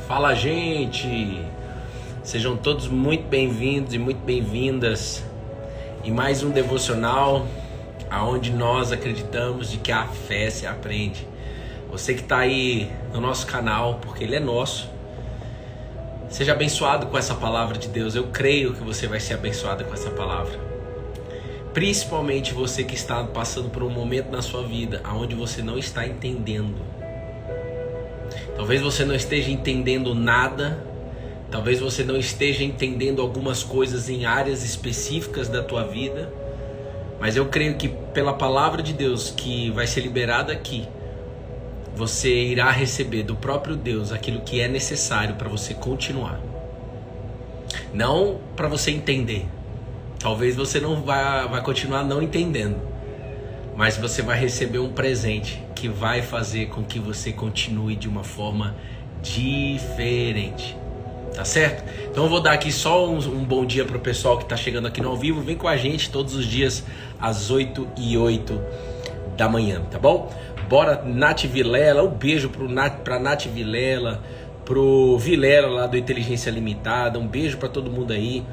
Fala, gente! Sejam todos muito bem-vindos e muito bem-vindas em mais um devocional aonde nós acreditamos de que a fé se aprende. Você que está aí no nosso canal, porque ele é nosso, seja abençoado com essa palavra de Deus. Eu creio que você vai ser abençoado com essa palavra. Principalmente você que está passando por um momento na sua vida aonde você não está entendendo. Talvez você não esteja entendendo nada, talvez você não esteja entendendo algumas coisas em áreas específicas da tua vida, mas eu creio que pela palavra de Deus que vai ser liberada aqui, você irá receber do próprio Deus aquilo que é necessário para você continuar. Não para você entender, talvez você não vai continuar não entendendo, mas você vai receber um presente que vai fazer com que você continue de uma forma diferente. Tá certo? Então eu vou dar aqui só um bom dia pro pessoal que tá chegando aqui no ao vivo. Vem com a gente todos os dias às 8h08 da manhã, tá bom? Bora, Nath Vilela, um beijo pra Nath Vilela, pro Vilela lá do Inteligência Limitada, um beijo pra todo mundo aí.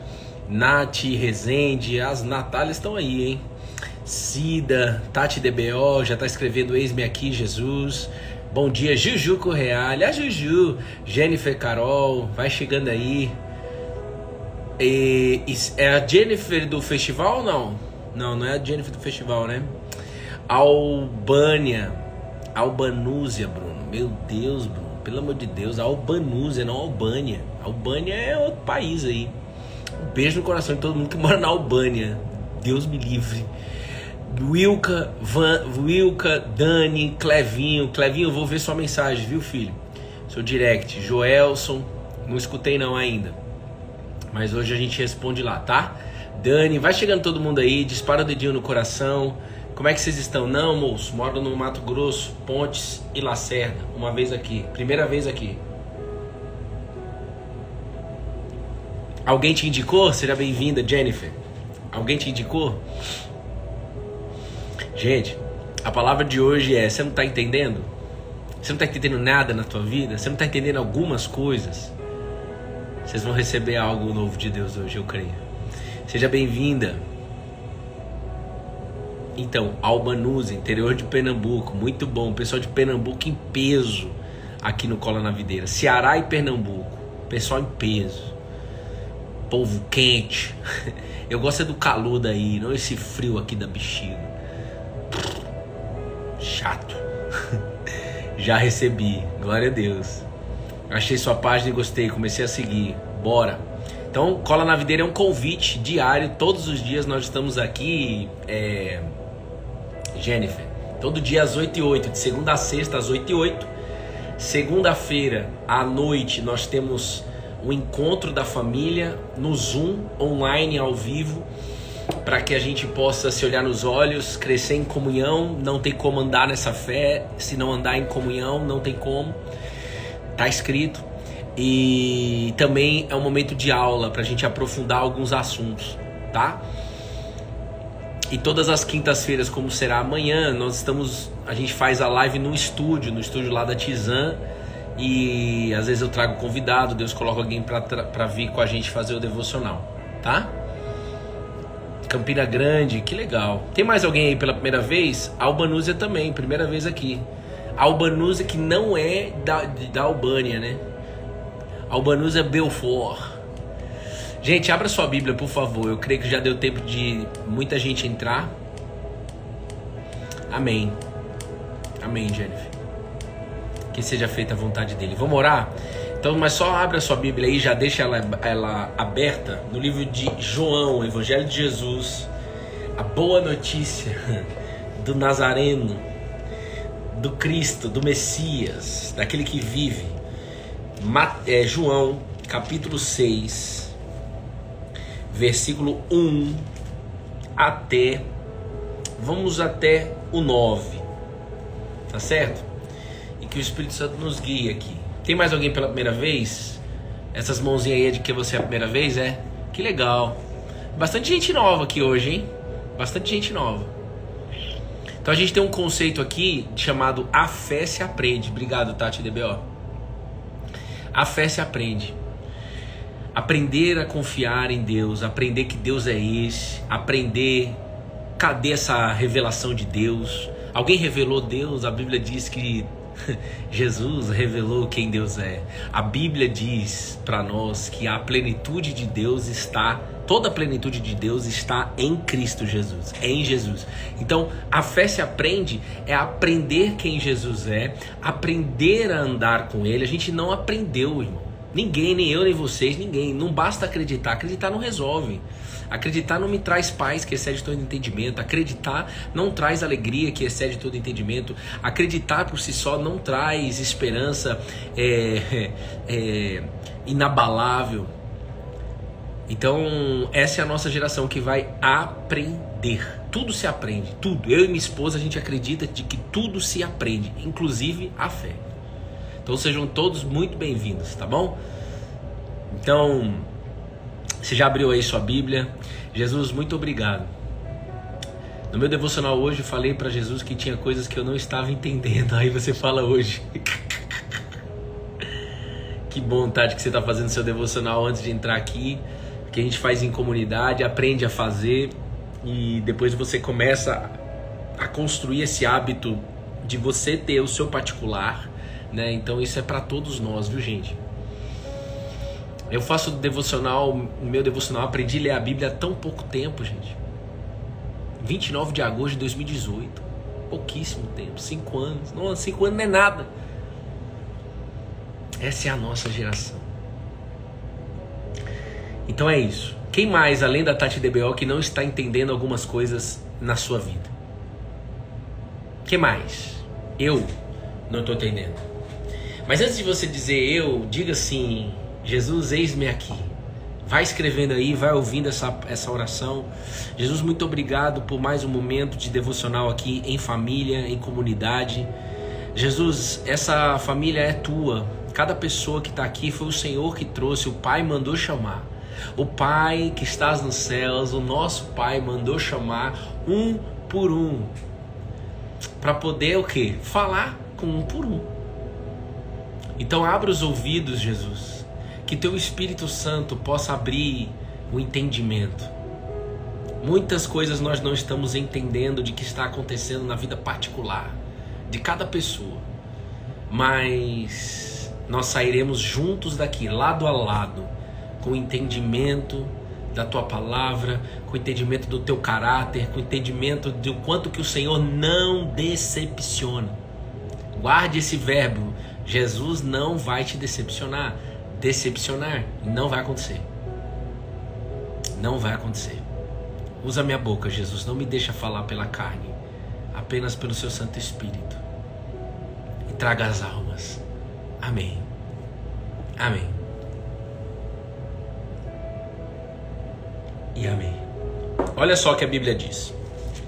Nath Rezende, as Natálias estão aí, hein? Cida, Tati DBO, já tá escrevendo eis-me aqui, Jesus. Bom dia, Juju Correal, a Juju, Jennifer Carol, vai chegando aí. É a Jennifer do festival ou não? Não é a Jennifer do festival, né? Albânia, Albanúzia, Bruno. Meu Deus, Bruno, pelo amor de Deus, Albanúzia, não Albânia. Albânia é outro país aí. Um beijo no coração de todo mundo que mora na Albânia. Deus me livre. Wilka, Dani, Clevinho, eu vou ver sua mensagem, viu, filho? Seu direct. Joelson, não escutei não ainda, mas hoje a gente responde lá, tá? Dani, vai chegando todo mundo aí, dispara o dedinho no coração. Como é que vocês estão? Não, moço, moro no Mato Grosso, Pontes e Lacerda, uma vez aqui, primeira vez aqui. Alguém te indicou? Seja bem-vinda, Jennifer. Alguém te indicou? Gente, a palavra de hoje é: você não está entendendo? Você não está entendendo nada na tua vida? Você não está entendendo algumas coisas? Vocês vão receber algo novo de Deus hoje, eu creio. Seja bem-vinda. Então, Albanúzia, interior de Pernambuco, muito bom. Pessoal de Pernambuco em peso aqui no Cola na Videira. Ceará e Pernambuco, pessoal em peso. Povo quente. Eu gosto é do calor daí, não esse frio aqui da bexiga. Chato. Já recebi, glória a Deus. Achei sua página e gostei, comecei a seguir. Bora. Então, Cola na Videira é um convite diário. Todos os dias nós estamos aqui, Jennifer, todo dia às 8h08, de segunda a sexta às 8h08. Segunda-feira à noite nós temos o encontro da família no Zoom, online, ao vivo, para que a gente possa se olhar nos olhos, crescer em comunhão. Não tem como andar nessa fé se não andar em comunhão, não tem como, tá escrito. E também é um momento de aula para a gente aprofundar alguns assuntos, tá? E todas as quintas-feiras, como será amanhã, a gente faz a live no estúdio lá da Tizan. E às vezes eu trago convidado, Deus coloca alguém para vir com a gente fazer o devocional, tá? Campina Grande, que legal. Tem mais alguém aí pela primeira vez? Albanúzia também, primeira vez aqui. Albanúzia, que não é da Albânia, né? Albanúzia Belfort. Gente, abra sua Bíblia, por favor. Eu creio que já deu tempo de muita gente entrar. Amém. Amém, Jennifer. Que seja feita a vontade dele. Vamos orar? Então, mas só abra sua Bíblia aí, já deixa ela aberta no livro de João, Evangelho de Jesus, a boa notícia do Nazareno, do Cristo, do Messias, daquele que vive. João, capítulo 6, versículo 1 vamos até o 9, tá certo? Que o Espírito Santo nos guie aqui. Tem mais alguém pela primeira vez? Essas mãozinhas aí é de que você é a primeira vez, é? Que legal. Bastante gente nova aqui hoje, hein? Bastante gente nova. Então a gente tem um conceito aqui chamado A Fé se Aprende. Obrigado, Tati DBO. A fé se aprende. Aprender a confiar em Deus, aprender que Deus é esse, aprender cadê essa revelação de Deus. Alguém revelou Deus? A Bíblia diz que Jesus revelou quem Deus é. A Bíblia diz para nós que a plenitude de Deus está, toda a plenitude de Deus está em Cristo Jesus, em Jesus. Então, a fé se aprende, é aprender quem Jesus é, aprender a andar com Ele. A gente não aprendeu, irmão. Ninguém, nem eu, nem vocês, ninguém. Não basta acreditar. Acreditar não resolve. Acreditar não me traz paz que excede todo entendimento. Acreditar não traz alegria que excede todo entendimento. Acreditar por si só não traz esperança inabalável. Então, essa é a nossa geração que vai aprender. Tudo se aprende, tudo. Eu e minha esposa, a gente acredita de que tudo se aprende, inclusive a fé. Então sejam todos muito bem-vindos, tá bom? Então, você já abriu aí sua Bíblia? Jesus, muito obrigado. No meu devocional hoje eu falei para Jesus que tinha coisas que eu não estava entendendo. Aí você fala hoje. Que bom, Tati, que você está fazendo seu devocional antes de entrar aqui. Que a gente faz em comunidade, aprende a fazer. E depois você começa a construir esse hábito de você ter o seu particular, né? Então isso é para todos nós, viu, gente? Eu faço devocional, meu devocional, aprendi a ler a Bíblia há tão pouco tempo, gente. 29 de agosto de 2018. Pouquíssimo tempo, 5 anos. Não, 5 anos não é nada. Essa é a nossa geração. Então é isso. Quem mais, além da Tati DBO, que não está entendendo algumas coisas na sua vida? Quem mais? Eu não estou entendendo. Mas antes de você dizer eu, diga assim: Jesus, eis-me aqui. Vai escrevendo aí, vai ouvindo essa oração. Jesus, muito obrigado por mais um momento de devocional aqui em família, em comunidade. Jesus, essa família é tua. Cada pessoa que está aqui foi o Senhor que trouxe, o Pai mandou chamar. O Pai que estás nos céus, o nosso Pai mandou chamar um por um. Para poder o quê? Falar com um por um. Então abra os ouvidos, Jesus. Que teu Espírito Santo possa abrir o entendimento. Muitas coisas nós não estamos entendendo de que está acontecendo na vida particular de cada pessoa. Mas nós sairemos juntos daqui, lado a lado, com o entendimento da tua palavra, com o entendimento do teu caráter, com o entendimento do quanto que o Senhor não decepciona. Guarde esse verbo. Jesus não vai te decepcionar. Decepcionar não vai acontecer. Não vai acontecer. Usa minha boca, Jesus. Não me deixa falar pela carne, apenas pelo seu Santo Espírito. E traga as almas. Amém. Amém. E amém. Olha só o que a Bíblia diz.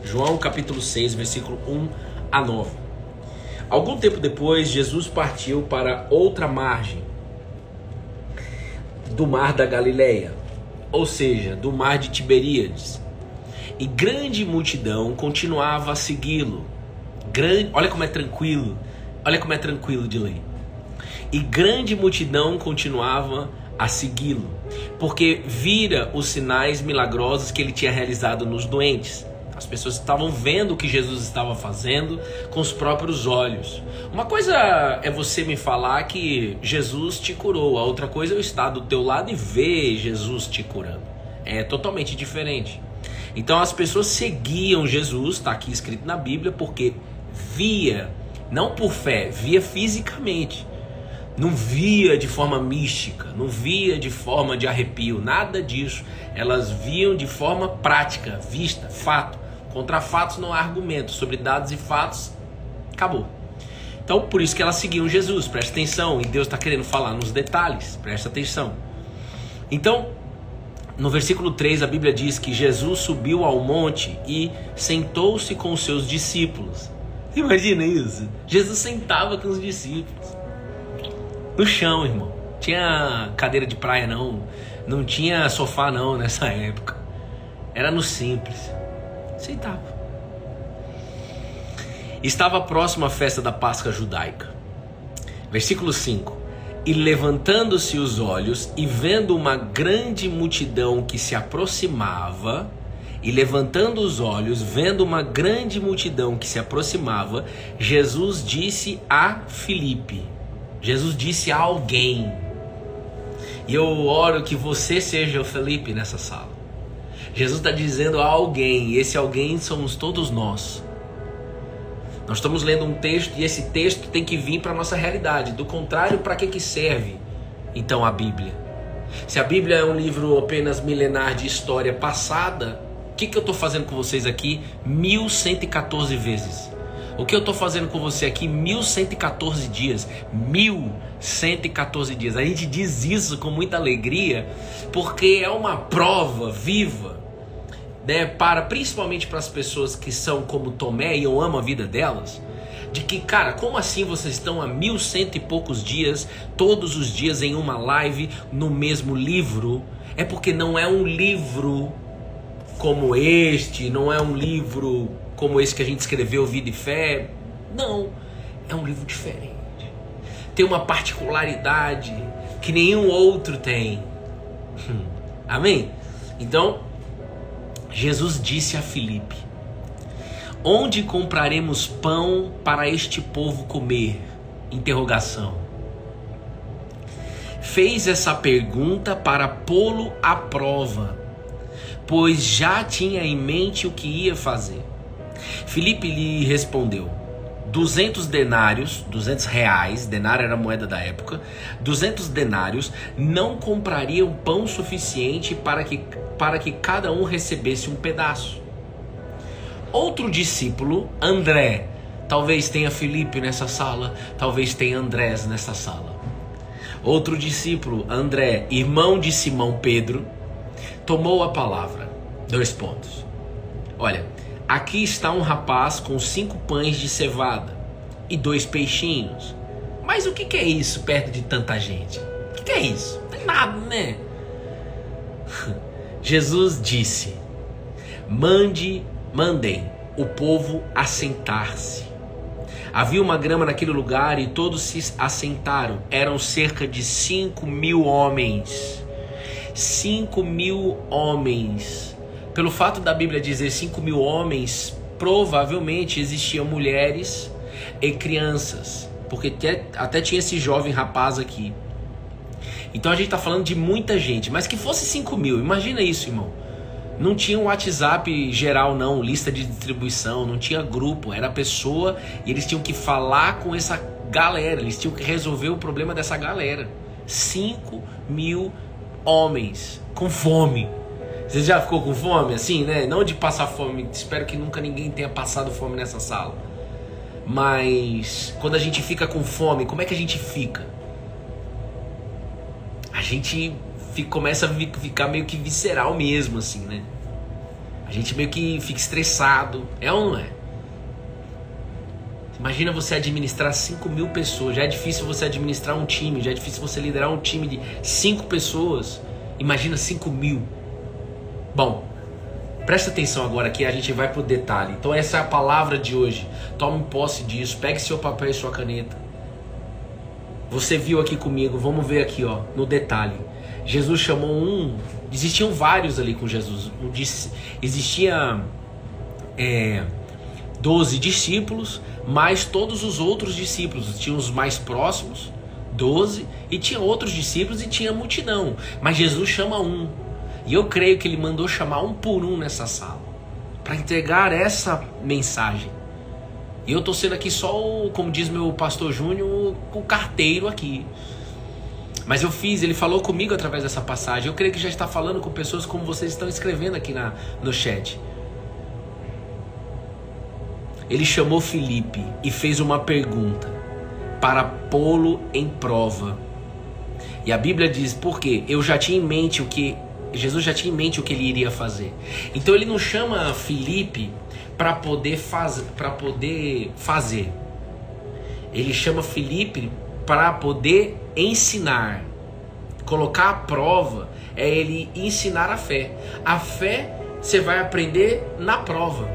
João capítulo 6, versículo 1 a 9. Algum tempo depois, Jesus partiu para outra margem do mar da Galileia, ou seja, do mar de Tiberíades. E grande multidão continuava a segui-lo. Olha como é tranquilo. Olha como é tranquilo de ler. E grande multidão continuava a segui-lo, porque vira os sinais milagrosos que ele tinha realizado nos doentes. As pessoas estavam vendo o que Jesus estava fazendo com os próprios olhos. Uma coisa é você me falar que Jesus te curou. A outra coisa é eu estar do teu lado e ver Jesus te curando. É totalmente diferente. Então as pessoas seguiam Jesus, está aqui escrito na Bíblia, porque via, não por fé, via fisicamente. Não via de forma mística, não via de forma de arrepio, nada disso. Elas viam de forma prática, vista, fato. Contra fatos não há argumento, sobre dados e fatos, acabou. Então por isso que elas seguiam Jesus, presta atenção. E Deus está querendo falar nos detalhes, presta atenção. Então, no versículo 3 a Bíblia diz que Jesus subiu ao monte e sentou-se com os seus discípulos. Imagina isso, Jesus sentava com os discípulos. No chão, irmão. Tinha cadeira de praia não. Não tinha sofá não nessa época. Era no simples. Sentava. Estava próximo à festa da Páscoa judaica. Versículo 5. E levantando-se os olhos e vendo uma grande multidão que se aproximava, Jesus disse a Filipe, Jesus disse a alguém, e eu oro que você seja o Felipe nessa sala. Jesus está dizendo a alguém, e esse alguém somos todos nós. Nós estamos lendo um texto e esse texto tem que vir para a nossa realidade. Do contrário, para que serve então a Bíblia? Se a Bíblia é um livro apenas milenar de história passada, o que eu estou fazendo com vocês aqui 1114 vezes? O que eu estou fazendo com você aqui 1114 dias? 1114 dias. A gente diz isso com muita alegria porque é uma prova viva, né, principalmente para as pessoas que são como Tomé e eu amo a vida delas, de que, cara, como assim vocês estão há 1100 e poucos dias, todos os dias em uma live, no mesmo livro? É porque não é um livro como este, não é um livro como esse que a gente escreveu, Vida e Fé. Não, é um livro diferente. Tem uma particularidade que nenhum outro tem. Amém? Então, Jesus disse a Filipe: onde compraremos pão para este povo comer? Interrogação. Fez essa pergunta para pô-lo à prova, pois já tinha em mente o que ia fazer. Filipe lhe respondeu: 200 denários, 200 reais, denário era a moeda da época, 200 denários não comprariam pão suficiente para que cada um recebesse um pedaço. Outro discípulo, André, talvez tenha Filipe nessa sala, talvez tenha Andrés nessa sala. Outro discípulo, André, irmão de Simão Pedro, tomou a palavra. 2 pontos. Olha, aqui está um rapaz com 5 pães de cevada e 2 peixinhos. Mas o que é isso perto de tanta gente? O que é isso? Não tem nada, né? Jesus disse: mandem o povo assentar-se. Havia uma grama naquele lugar e todos se assentaram. Eram cerca de 5.000 homens. 5.000 homens. Pelo fato da Bíblia dizer 5.000 homens, provavelmente existiam mulheres e crianças, porque até tinha esse jovem rapaz aqui. Então a gente está falando de muita gente, mas que fosse 5.000, imagina isso, irmão. Não tinha um WhatsApp geral não, lista de distribuição, não tinha grupo, era pessoa e eles tinham que falar com essa galera, eles tinham que resolver o problema dessa galera. 5.000 homens com fome. Você já ficou com fome assim, né? Não de passar fome, espero que nunca ninguém tenha passado fome nessa sala. Mas quando a gente fica com fome, como é que a gente fica? A gente começa a ficar meio que visceral mesmo, assim, né? A gente meio que fica estressado. É ou não é? Imagina você administrar 5.000 pessoas. Já é difícil você administrar um time. Já é difícil você liderar um time de 5 pessoas. Imagina 5.000. Bom, presta atenção agora que a gente vai pro detalhe. Então essa é a palavra de hoje. Tome posse disso. Pegue seu papel e sua caneta. Você viu aqui comigo. Vamos ver aqui, ó, no detalhe. Jesus chamou existiam vários ali com Jesus. Existia 12 discípulos, mais todos os outros discípulos. Tinha os mais próximos, 12, e tinha outros discípulos e tinha multidão. Mas Jesus chama e eu creio que ele mandou chamar um por um nessa sala, para entregar essa mensagem. E eu estou sendo aqui só, como diz meu pastor Júnior, o carteiro aqui. Mas ele falou comigo através dessa passagem. Eu creio que já está falando com pessoas como vocês estão escrevendo aqui no chat. Ele chamou Filipe e fez uma pergunta para pô-lo em prova. E a Bíblia diz, por quê? Jesus já tinha em mente o que ele iria fazer. Então ele não chama Filipe para poder fazer. Ele chama Filipe para poder ensinar. Colocar à prova é ele ensinar a fé. A fé você vai aprender na prova.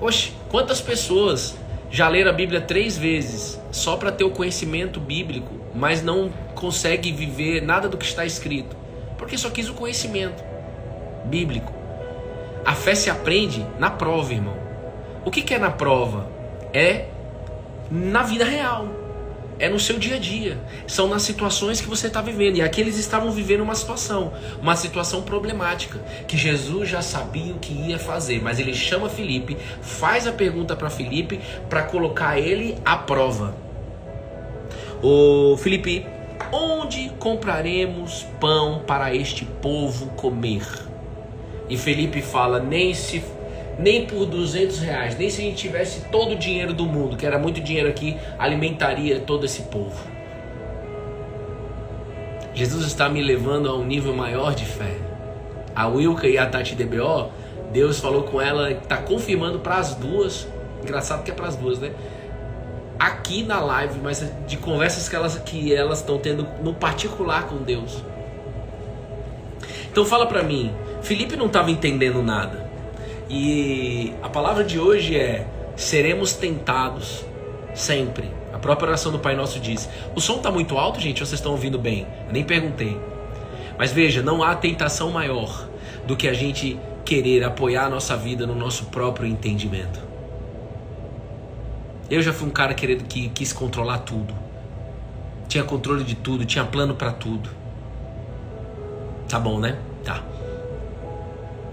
Oxe, quantas pessoas já leram a Bíblia 3 vezes só para ter o conhecimento bíblico, mas não consegue viver nada do que está escrito, porque só quis o conhecimento bíblico. A fé se aprende na prova, irmão. O que é na prova? É na vida real, é no seu dia a dia, são nas situações que você está vivendo. E aqui eles estavam vivendo uma situação problemática, que Jesus já sabia o que ia fazer, mas ele chama Filipe, faz a pergunta para Filipe, para colocar ele à prova. Ô Filipe, onde compraremos pão para este povo comer? E Filipe fala, nem por 200 reais, nem se a gente tivesse todo o dinheiro do mundo, que era muito dinheiro aqui, alimentaria todo esse povo. Jesus está me levando a um nível maior de fé. A Wilka e a Tati DBO, Deus falou com ela, está confirmando para as duas, engraçado que é para as duas, né? Aqui na live, mas de conversas que elas estão tendo no particular com Deus. Então fala para mim, Filipe não estava entendendo nada. E a palavra de hoje é: seremos tentados sempre. A própria oração do Pai Nosso diz. O som está muito alto, gente? Ou vocês estão ouvindo bem? Eu nem perguntei. Mas veja, não há tentação maior do que a gente querer apoiar a nossa vida no nosso próprio entendimento. Eu já fui um cara querido que quis controlar tudo. Tinha controle de tudo, tinha plano para tudo. Tá bom, né? Tá.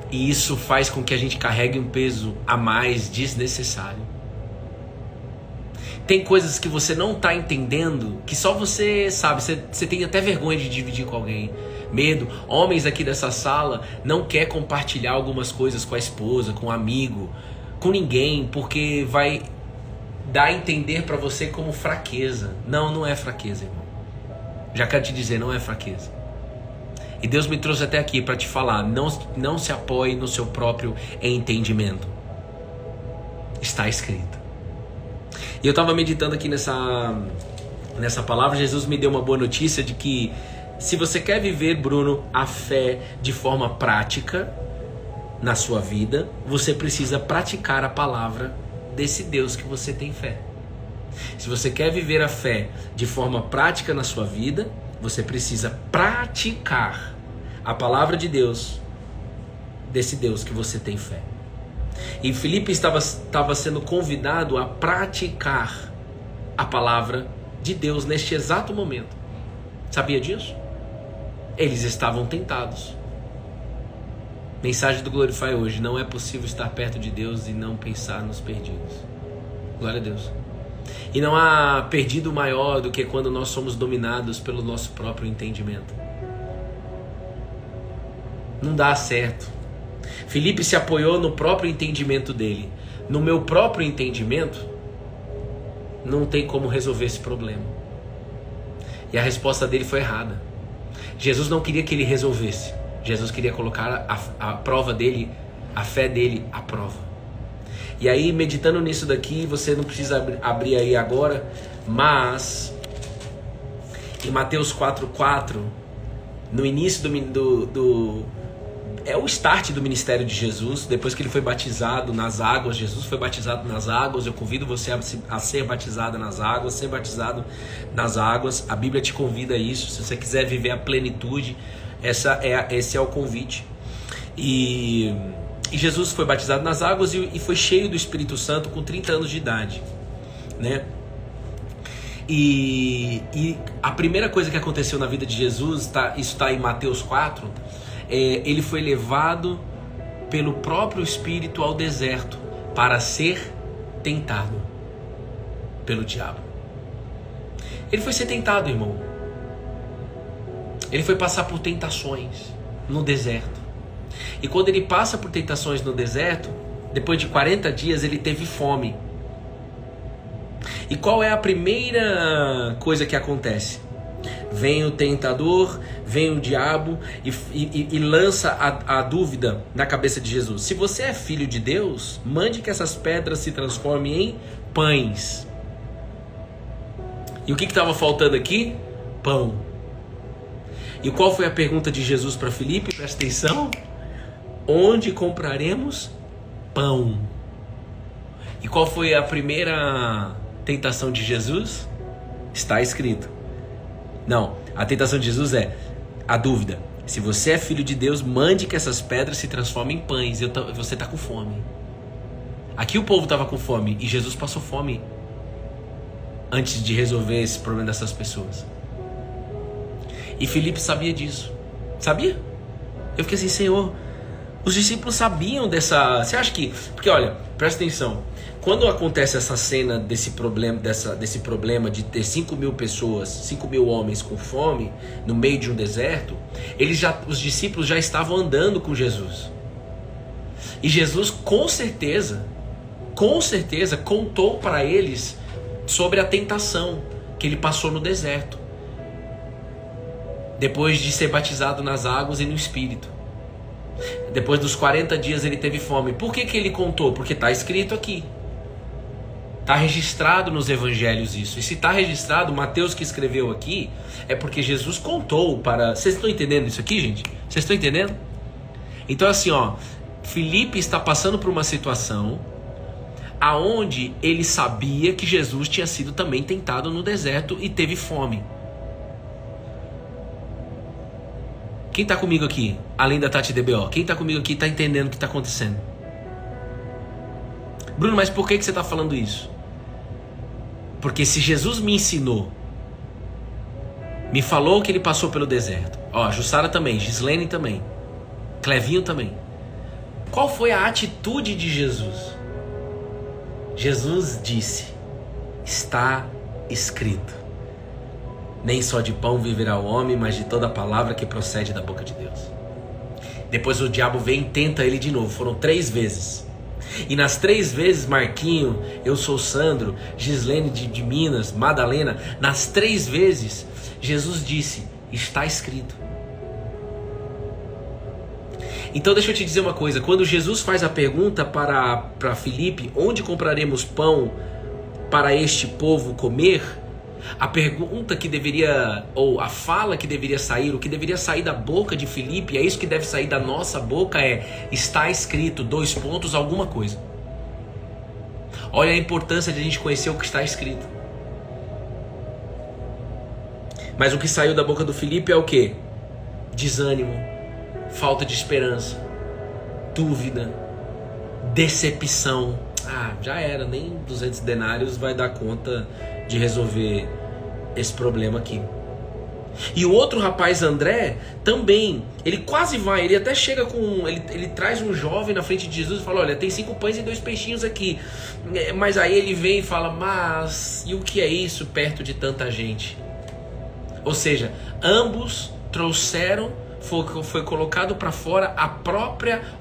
E isso faz com que a gente carregue um peso a mais desnecessário. Tem coisas que você não está entendendo, que só você sabe. Você tem até vergonha de dividir com alguém. Medo. Homens aqui dessa sala não quer compartilhar algumas coisas com a esposa, com um amigo, com ninguém, porque vai dar a entender para você como fraqueza. Não, não é fraqueza, irmão. Já quero te dizer, não é fraqueza. E Deus me trouxe até aqui para te falar, não se apoie no seu próprio entendimento. Está escrito. E eu estava meditando aqui nessa palavra, Jesus me deu uma boa notícia de que se você quer viver, Bruno, a fé de forma prática na sua vida, você precisa praticar a palavra desse Deus que você tem fé. Se você quer viver a fé de forma prática na sua vida, você precisa praticar a palavra de Deus, desse Deus que você tem fé. E Filipe estava sendo convidado a praticar a palavra de Deus neste exato momento. Sabia disso? Eles estavam tentados. Mensagem do Glorify hoje: não é possível estar perto de Deus e não pensar nos perdidos. Glória a Deus. E não há perdido maior do que quando nós somos dominados pelo nosso próprio entendimento. Não dá certo. Filipe se apoiou no próprio entendimento dele. No meu próprio entendimento, não tem como resolver esse problema. E a resposta dele foi errada. Jesus não queria que ele resolvesse. Jesus queria colocar a prova dele, a fé dele à prova. E aí, meditando nisso daqui, você não precisa abrir aí agora, mas em Mateus 4,4, no início é o start do ministério de Jesus, depois que ele foi batizado nas águas. Jesus foi batizado nas águas. Eu convido você a ser batizado nas águas, ser batizado nas águas. A Bíblia te convida a isso. Se você quiser viver a plenitude, esse é o convite. E Jesus foi batizado nas águas e foi cheio do Espírito Santo com 30 anos de idade, né? E a primeira coisa que aconteceu na vida de Jesus, isso está em Mateus 4, ele foi levado pelo próprio Espírito ao deserto para ser tentado pelo diabo. Ele foi ser tentado, irmão. Ele foi passar por tentações no deserto. E quando ele passa por tentações no deserto, depois de 40 dias ele teve fome. E qual é a primeira coisa que acontece? Vem o tentador, vem o diabo e lança a dúvida na cabeça de Jesus. Se você é filho de Deus, mande que essas pedras se transformem em pães. E o que estava faltando aqui? Pão. E qual foi a pergunta de Jesus para Filipe? Presta atenção. Onde compraremos pão? E qual foi a primeira tentação de Jesus? Está escrito. Não, a tentação de Jesus é a dúvida. Se você é filho de Deus, mande que essas pedras se transformem em pães. Você está com fome. Aqui o povo estava com fome e Jesus passou fome antes de resolver esse problema dessas pessoas. E Filipe sabia disso. Sabia? Eu fiquei assim, Senhor, os discípulos sabiam dessa... Você acha que... Porque olha, presta atenção. Quando acontece essa cena desse problema de ter 5.000 pessoas, 5.000 homens com fome no meio de um deserto, os discípulos já estavam andando com Jesus. E Jesus com certeza contou para eles sobre a tentação que ele passou no deserto, depois de ser batizado nas águas e no Espírito. Depois dos 40 dias ele teve fome. Por que ele contou? Porque está escrito aqui. Está registrado nos evangelhos isso. E se está registrado, Mateus que escreveu aqui, é porque Jesus contou para... Vocês estão entendendo isso aqui, gente? Vocês estão entendendo? Então assim, ó, Filipe está passando por uma situação aonde ele sabia que Jesus tinha sido também tentado no deserto e teve fome. Quem está comigo aqui, além da Tati DBO? Quem está comigo aqui está entendendo o que está acontecendo? Bruno, mas por que você está falando isso? Porque se Jesus me ensinou, me falou que ele passou pelo deserto. Ó, Jussara também, Gislene também, Clevinho também. Qual foi a atitude de Jesus? Jesus disse, está escrito. Nem só de pão viverá o homem, mas de toda a palavra que procede da boca de Deus. Depois o diabo vem e tenta ele de novo. Foram 3 vezes. E nas 3 vezes, Marquinho, eu sou Sandro, Gislene de Minas, Madalena, nas 3 vezes, Jesus disse, está escrito. Então deixa eu te dizer uma coisa. Quando Jesus faz a pergunta para Filipe, onde compraremos pão para este povo comer? A pergunta que deveria, ou a fala que deveria sair, o que deveria sair da boca de Filipe, é isso que deve sair da nossa boca, é, está escrito, alguma coisa. Olha a importância de a gente conhecer o que está escrito. Mas o que saiu da boca do Filipe é o quê? Desânimo, falta de esperança, dúvida, decepção. Ah, já era, nem 200 denários vai dar conta de resolver esse problema aqui. E o outro rapaz, André, também, ele quase vai, ele até chega com, ele traz um jovem na frente de Jesus e fala, olha, tem 5 pães e 2 peixinhos aqui. Mas aí ele vem e fala, mas e o que é isso perto de tanta gente? Ou seja, ambos trouxeram, foi colocado para fora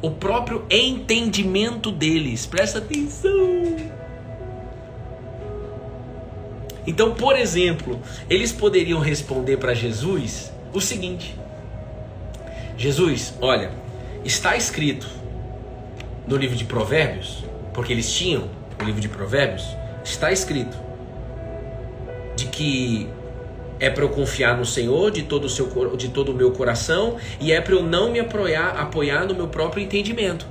o próprio entendimento deles. Presta atenção. Então, por exemplo, eles poderiam responder para Jesus o seguinte: Jesus, olha, está escrito no livro de Provérbios, porque eles tinham o livro de Provérbios, está escrito de que é para eu confiar no Senhor de todo o meu coração e é para eu não me apoiar no meu próprio entendimento.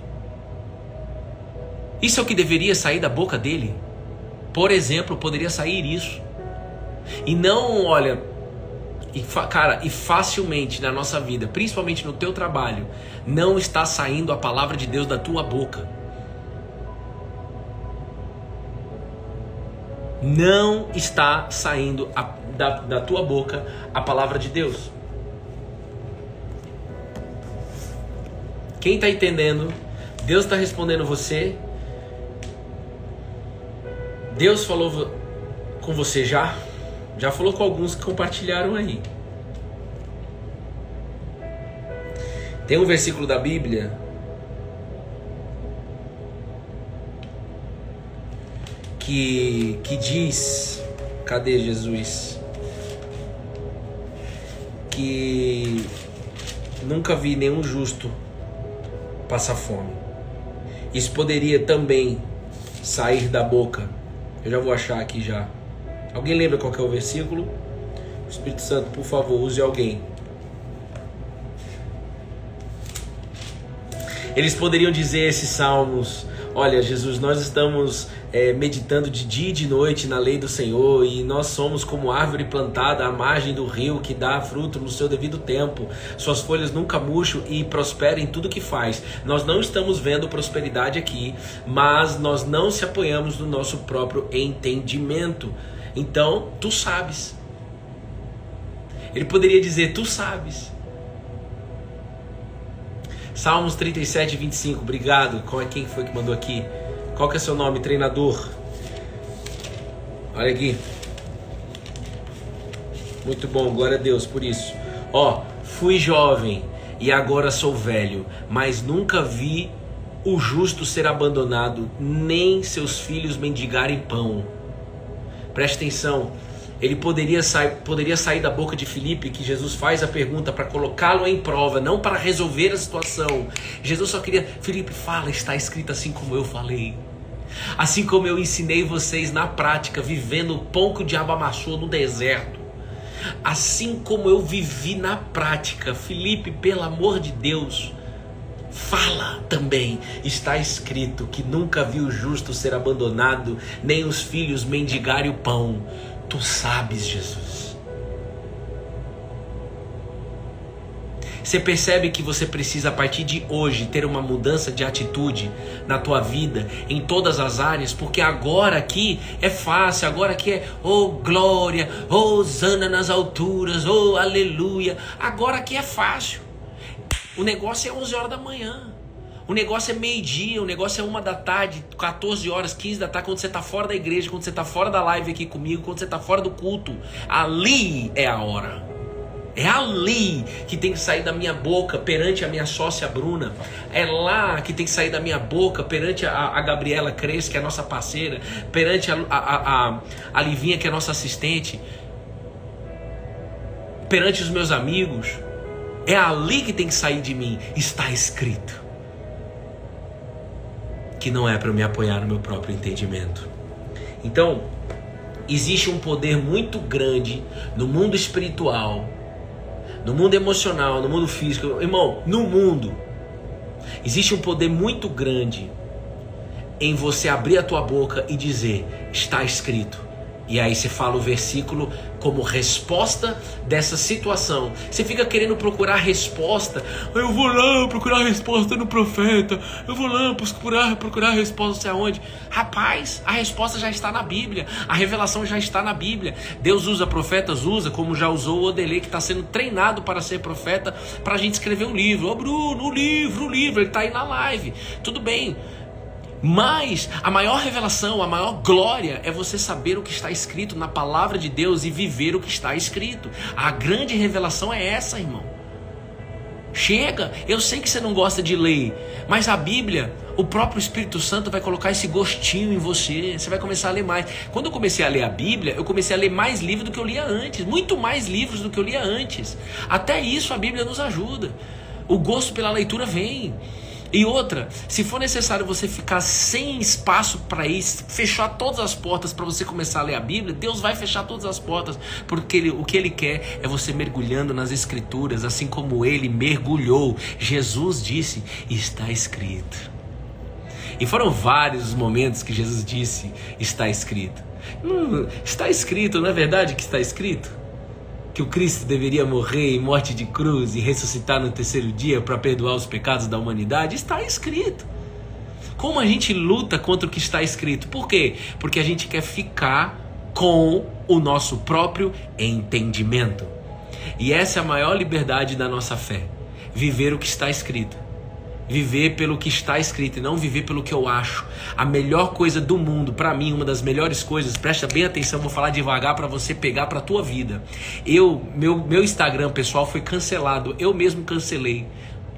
Isso é o que deveria sair da boca dele. Por exemplo, poderia sair isso. E não, olha, e facilmente na nossa vida, principalmente no teu trabalho, não está saindo a palavra de Deus da tua boca. Não está saindo da tua boca a palavra de Deus. Quem está entendendo? Deus está respondendo você. Deus falou com você já falou com alguns que compartilharam aí. Tem um versículo da Bíblia que diz, cadê Jesus? Que nunca vi nenhum justo passar fome. Isso poderia também sair da boca. Eu já vou achar aqui já. Alguém lembra qual que é o versículo? O Espírito Santo, por favor, use alguém. Eles poderiam dizer esses salmos: Olha, Jesus, nós estamos meditando de dia e de noite na lei do Senhor, e nós somos como árvore plantada à margem do rio, que dá fruto no seu devido tempo. Suas folhas nunca murcham e prospera em tudo que faz. Nós não estamos vendo prosperidade aqui, mas nós não se apoiamos no nosso próprio entendimento. Então, tu sabes. Ele poderia dizer, tu sabes. Salmos 37, 25, obrigado. Quem foi que mandou aqui? Qual que é seu nome, treinador? Olha aqui. Muito bom, glória a Deus por isso. Fui jovem e agora sou velho, mas nunca vi o justo ser abandonado, nem seus filhos mendigarem pão. Preste atenção. Ele poderia sair da boca de Filipe, que Jesus faz a pergunta para colocá-lo em prova, não para resolver a situação. Jesus só queria, Filipe, fala, está escrito assim como eu falei. Assim como eu ensinei vocês na prática, vivendo o pão que o diabo amassou no deserto. Assim como eu vivi na prática, Filipe, pelo amor de Deus, fala também. Está escrito que nunca vi o justo ser abandonado, nem os filhos mendigarem o pão. Tu sabes, Jesus. Você percebe que você precisa, a partir de hoje, ter uma mudança de atitude na tua vida, em todas as áreas, porque agora aqui é fácil, agora aqui é, glória, hosana nas alturas, aleluia. Agora aqui é fácil. O negócio é 11 horas da manhã. O negócio é meio-dia, o negócio é 1 da tarde, 14 horas, 15 da tarde, quando você está fora da igreja, quando você está fora da live aqui comigo, quando você está fora do culto. Ali é a hora. É ali que tem que sair da minha boca perante a minha sócia Bruna. É lá que tem que sair da minha boca perante a Gabriela Cres, que é a nossa parceira, perante a Livinha, que é a nossa assistente, perante os meus amigos. É ali que tem que sair de mim. Está escrito que não é para eu me apoiar no meu próprio entendimento. Então, existe um poder muito grande no mundo espiritual, no mundo emocional, no mundo físico. Irmão, no mundo, existe um poder muito grande em você abrir a tua boca e dizer, está escrito. E aí você fala o versículo como resposta dessa situação. Você fica querendo procurar resposta. Eu vou lá procurar resposta no profeta. Eu vou lá procurar resposta não sei aonde. Rapaz, a resposta já está na Bíblia. A revelação já está na Bíblia. Deus usa profetas, como já usou o Odelê, que está sendo treinado para ser profeta, para a gente escrever um livro. Bruno, o livro, ele está aí na live. Tudo bem. Mas a maior revelação, a maior glória é você saber o que está escrito na palavra de Deus e viver o que está escrito. A grande revelação é essa, irmão. Chega, eu sei que você não gosta de ler, mas a Bíblia, o próprio Espírito Santo vai colocar esse gostinho em você. Você vai começar a ler mais. Quando eu comecei a ler a Bíblia, eu comecei a ler mais livros do que eu lia antes. Muito mais livros do que eu lia antes. Até isso a Bíblia nos ajuda. O gosto pela leitura vem. E outra, se for necessário você ficar sem espaço para isso, fechar todas as portas para você começar a ler a Bíblia, Deus vai fechar todas as portas, porque o que Ele quer é você mergulhando nas Escrituras, assim como Ele mergulhou. Jesus disse, está escrito. E foram vários os momentos que Jesus disse, está escrito. Está escrito, não é verdade que está escrito? Que o Cristo deveria morrer em morte de cruz e ressuscitar no terceiro dia para perdoar os pecados da humanidade? Está escrito. Como a gente luta contra o que está escrito? Por quê? Porque a gente quer ficar com o nosso próprio entendimento. E essa é a maior liberdade da nossa fé. Viver o que está escrito. Viver pelo que está escrito e não viver pelo que eu acho. A melhor coisa do mundo, para mim, uma das melhores coisas, presta bem atenção, vou falar devagar para você pegar para a tua vida. Meu Instagram pessoal foi cancelado, eu mesmo cancelei.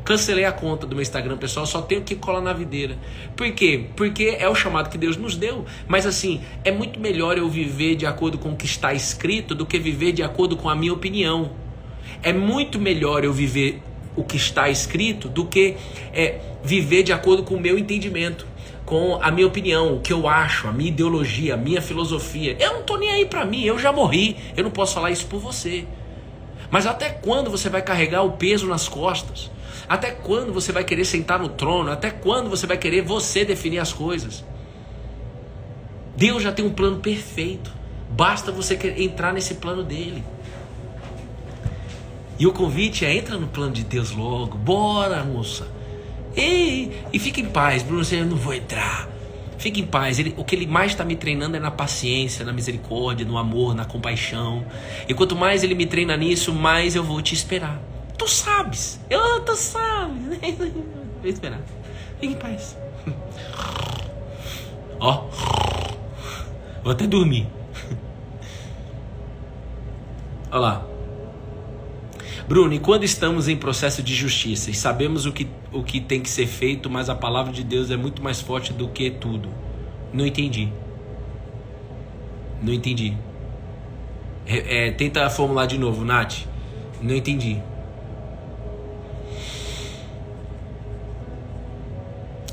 Cancelei a conta do meu Instagram pessoal, só tenho que colar na videira. Por quê? Porque é o chamado que Deus nos deu. Mas assim, é muito melhor eu viver de acordo com o que está escrito do que viver de acordo com a minha opinião. É muito melhor eu viver o que está escrito do que viver de acordo com o meu entendimento, com a minha opinião, o que eu acho, a minha ideologia, a minha filosofia. Eu não tô nem aí pra mim, eu já morri, eu não posso falar isso por você. Mas até quando você vai carregar o peso nas costas? Até quando você vai querer sentar no trono? Até quando você vai querer você definir as coisas? Deus já tem um plano perfeito. Basta você entrar nesse plano dele. E o convite é: entra no plano de Deus logo. Bora, moça. E fica em paz, Bruno. Eu não vou entrar. Fique em paz. O que ele mais está me treinando é na paciência, na misericórdia, no amor, na compaixão. E quanto mais ele me treina nisso, mais eu vou te esperar. Tu sabes. Tu sabes. Vou esperar. Fique em paz. Ó. Vou até dormir. Olha lá. Bruno, e quando estamos em processo de justiça e sabemos o que tem que ser feito, mas a palavra de Deus é muito mais forte do que tudo? Não entendi. Não entendi. Tenta formular de novo, Nath. Não entendi.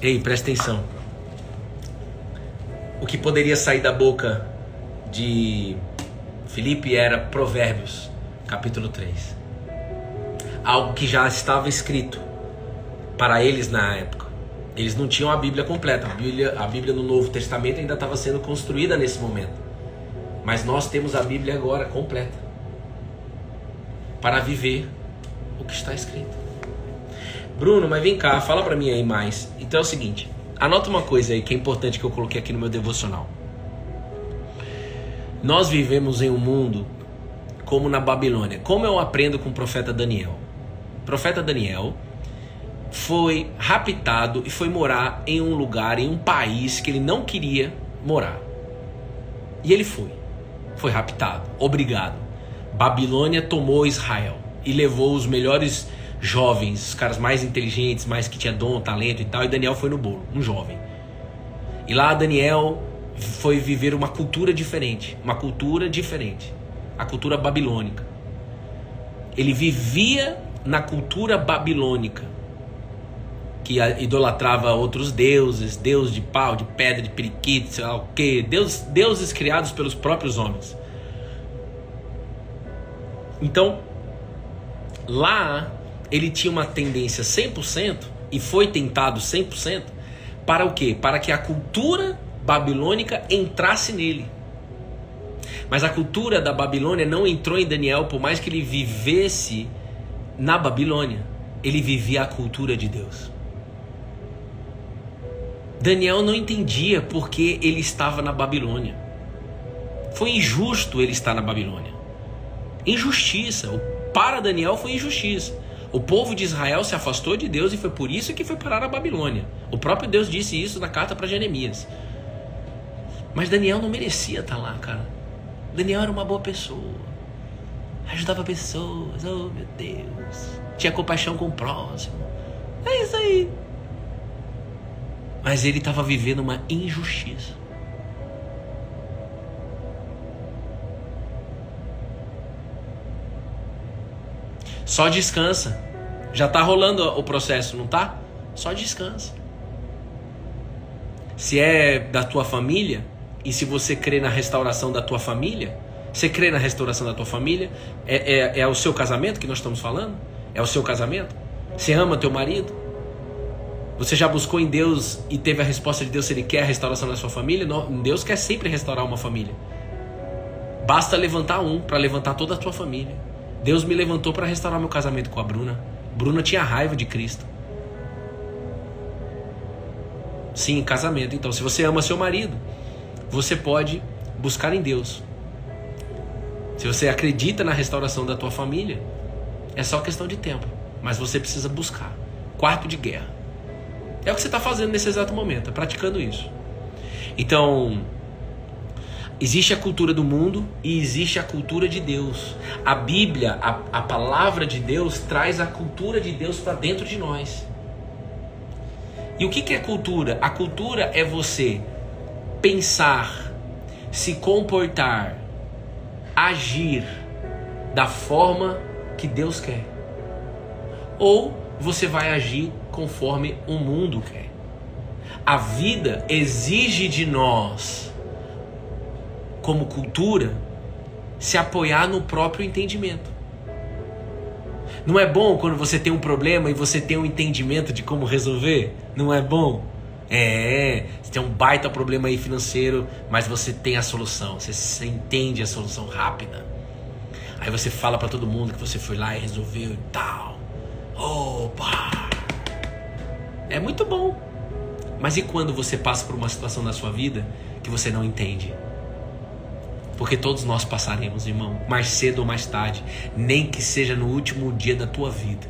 Ei, presta atenção. O que poderia sair da boca de Filipe era Provérbios, capítulo 3. Algo que já estava escrito para eles na época. Eles não tinham a Bíblia completa. A Bíblia no Novo Testamento ainda estava sendo construída nesse momento. Mas nós temos a Bíblia agora completa para viver o que está escrito. Bruno, mas vem cá, fala para mim aí mais. Então é o seguinte, anota uma coisa aí que é importante que eu coloquei aqui no meu devocional. Nós vivemos em um mundo como na Babilônia. Como eu aprendo com o profeta Daniel? O profeta Daniel foi raptado e foi morar em um lugar, em um país que ele não queria morar. E ele foi raptado, obrigado. Babilônia tomou Israel e levou os melhores jovens, os caras mais inteligentes, mais que tinha dom, talento e tal, e Daniel foi no bolo, um jovem. E lá Daniel foi viver uma cultura diferente, a cultura babilônica. Ele vivia na cultura babilônica, que idolatrava outros deuses, deus de pau, de pedra, de periquito, sei lá o que, deuses criados pelos próprios homens. Então, lá ele tinha uma tendência 100% e foi tentado 100% para o quê? Para que a cultura babilônica entrasse nele. Mas a cultura da Babilônia não entrou em Daniel, por mais que ele vivesse na Babilônia. Ele vivia a cultura de Deus. Daniel não entendia porque ele estava na Babilônia. Foi injusto ele estar na Babilônia. Injustiça. Para Daniel foi injustiça. O povo de Israel se afastou de Deus e foi por isso que foi parar na Babilônia. O próprio Deus disse isso na carta para Jeremias. Mas Daniel não merecia estar lá, cara. Daniel era uma boa pessoa. Ajudava pessoas. Oh, meu Deus. Tinha compaixão com o próximo. É isso aí. Mas ele estava vivendo uma injustiça. Só descansa. Já está rolando o processo, não tá? Só descansa. Se é da tua família, e se você crê na restauração da tua família, você crê na restauração da tua família, é o seu casamento que nós estamos falando? É o seu casamento? Você ama teu marido? Você já buscou em Deus e teve a resposta de Deus se Ele quer a restauração da sua família? Não, Deus quer sempre restaurar uma família. Basta levantar um para levantar toda a tua família. Deus me levantou para restaurar meu casamento com a Bruna. Bruna tinha raiva de Cristo. Sim, casamento. Então, se você ama seu marido, você pode buscar em Deus. Se você acredita na restauração da tua família, é só questão de tempo. Mas você precisa buscar. Quarto de guerra. É o que você está fazendo nesse exato momento, praticando isso. Então, existe a cultura do mundo e existe a cultura de Deus. A Bíblia, a palavra de Deus, traz a cultura de Deus para dentro de nós. E o que é cultura? A cultura é você pensar, se comportar, agir da forma que Deus quer. Ou você vai agir conforme o mundo quer. A vida exige de nós, como cultura, se apoiar no próprio entendimento. Não é bom quando você tem um problema e você tem um entendimento de como resolver? Não é bom? Você tem um baita problema aí financeiro, mas você tem a solução, você entende a solução rápida. Aí você fala pra todo mundo que você foi lá e resolveu e tal. Opa! É muito bom. Mas e quando você passa por uma situação na sua vida que você não entende? Porque todos nós passaremos, irmão, mais cedo ou mais tarde, nem que seja no último dia da tua vida.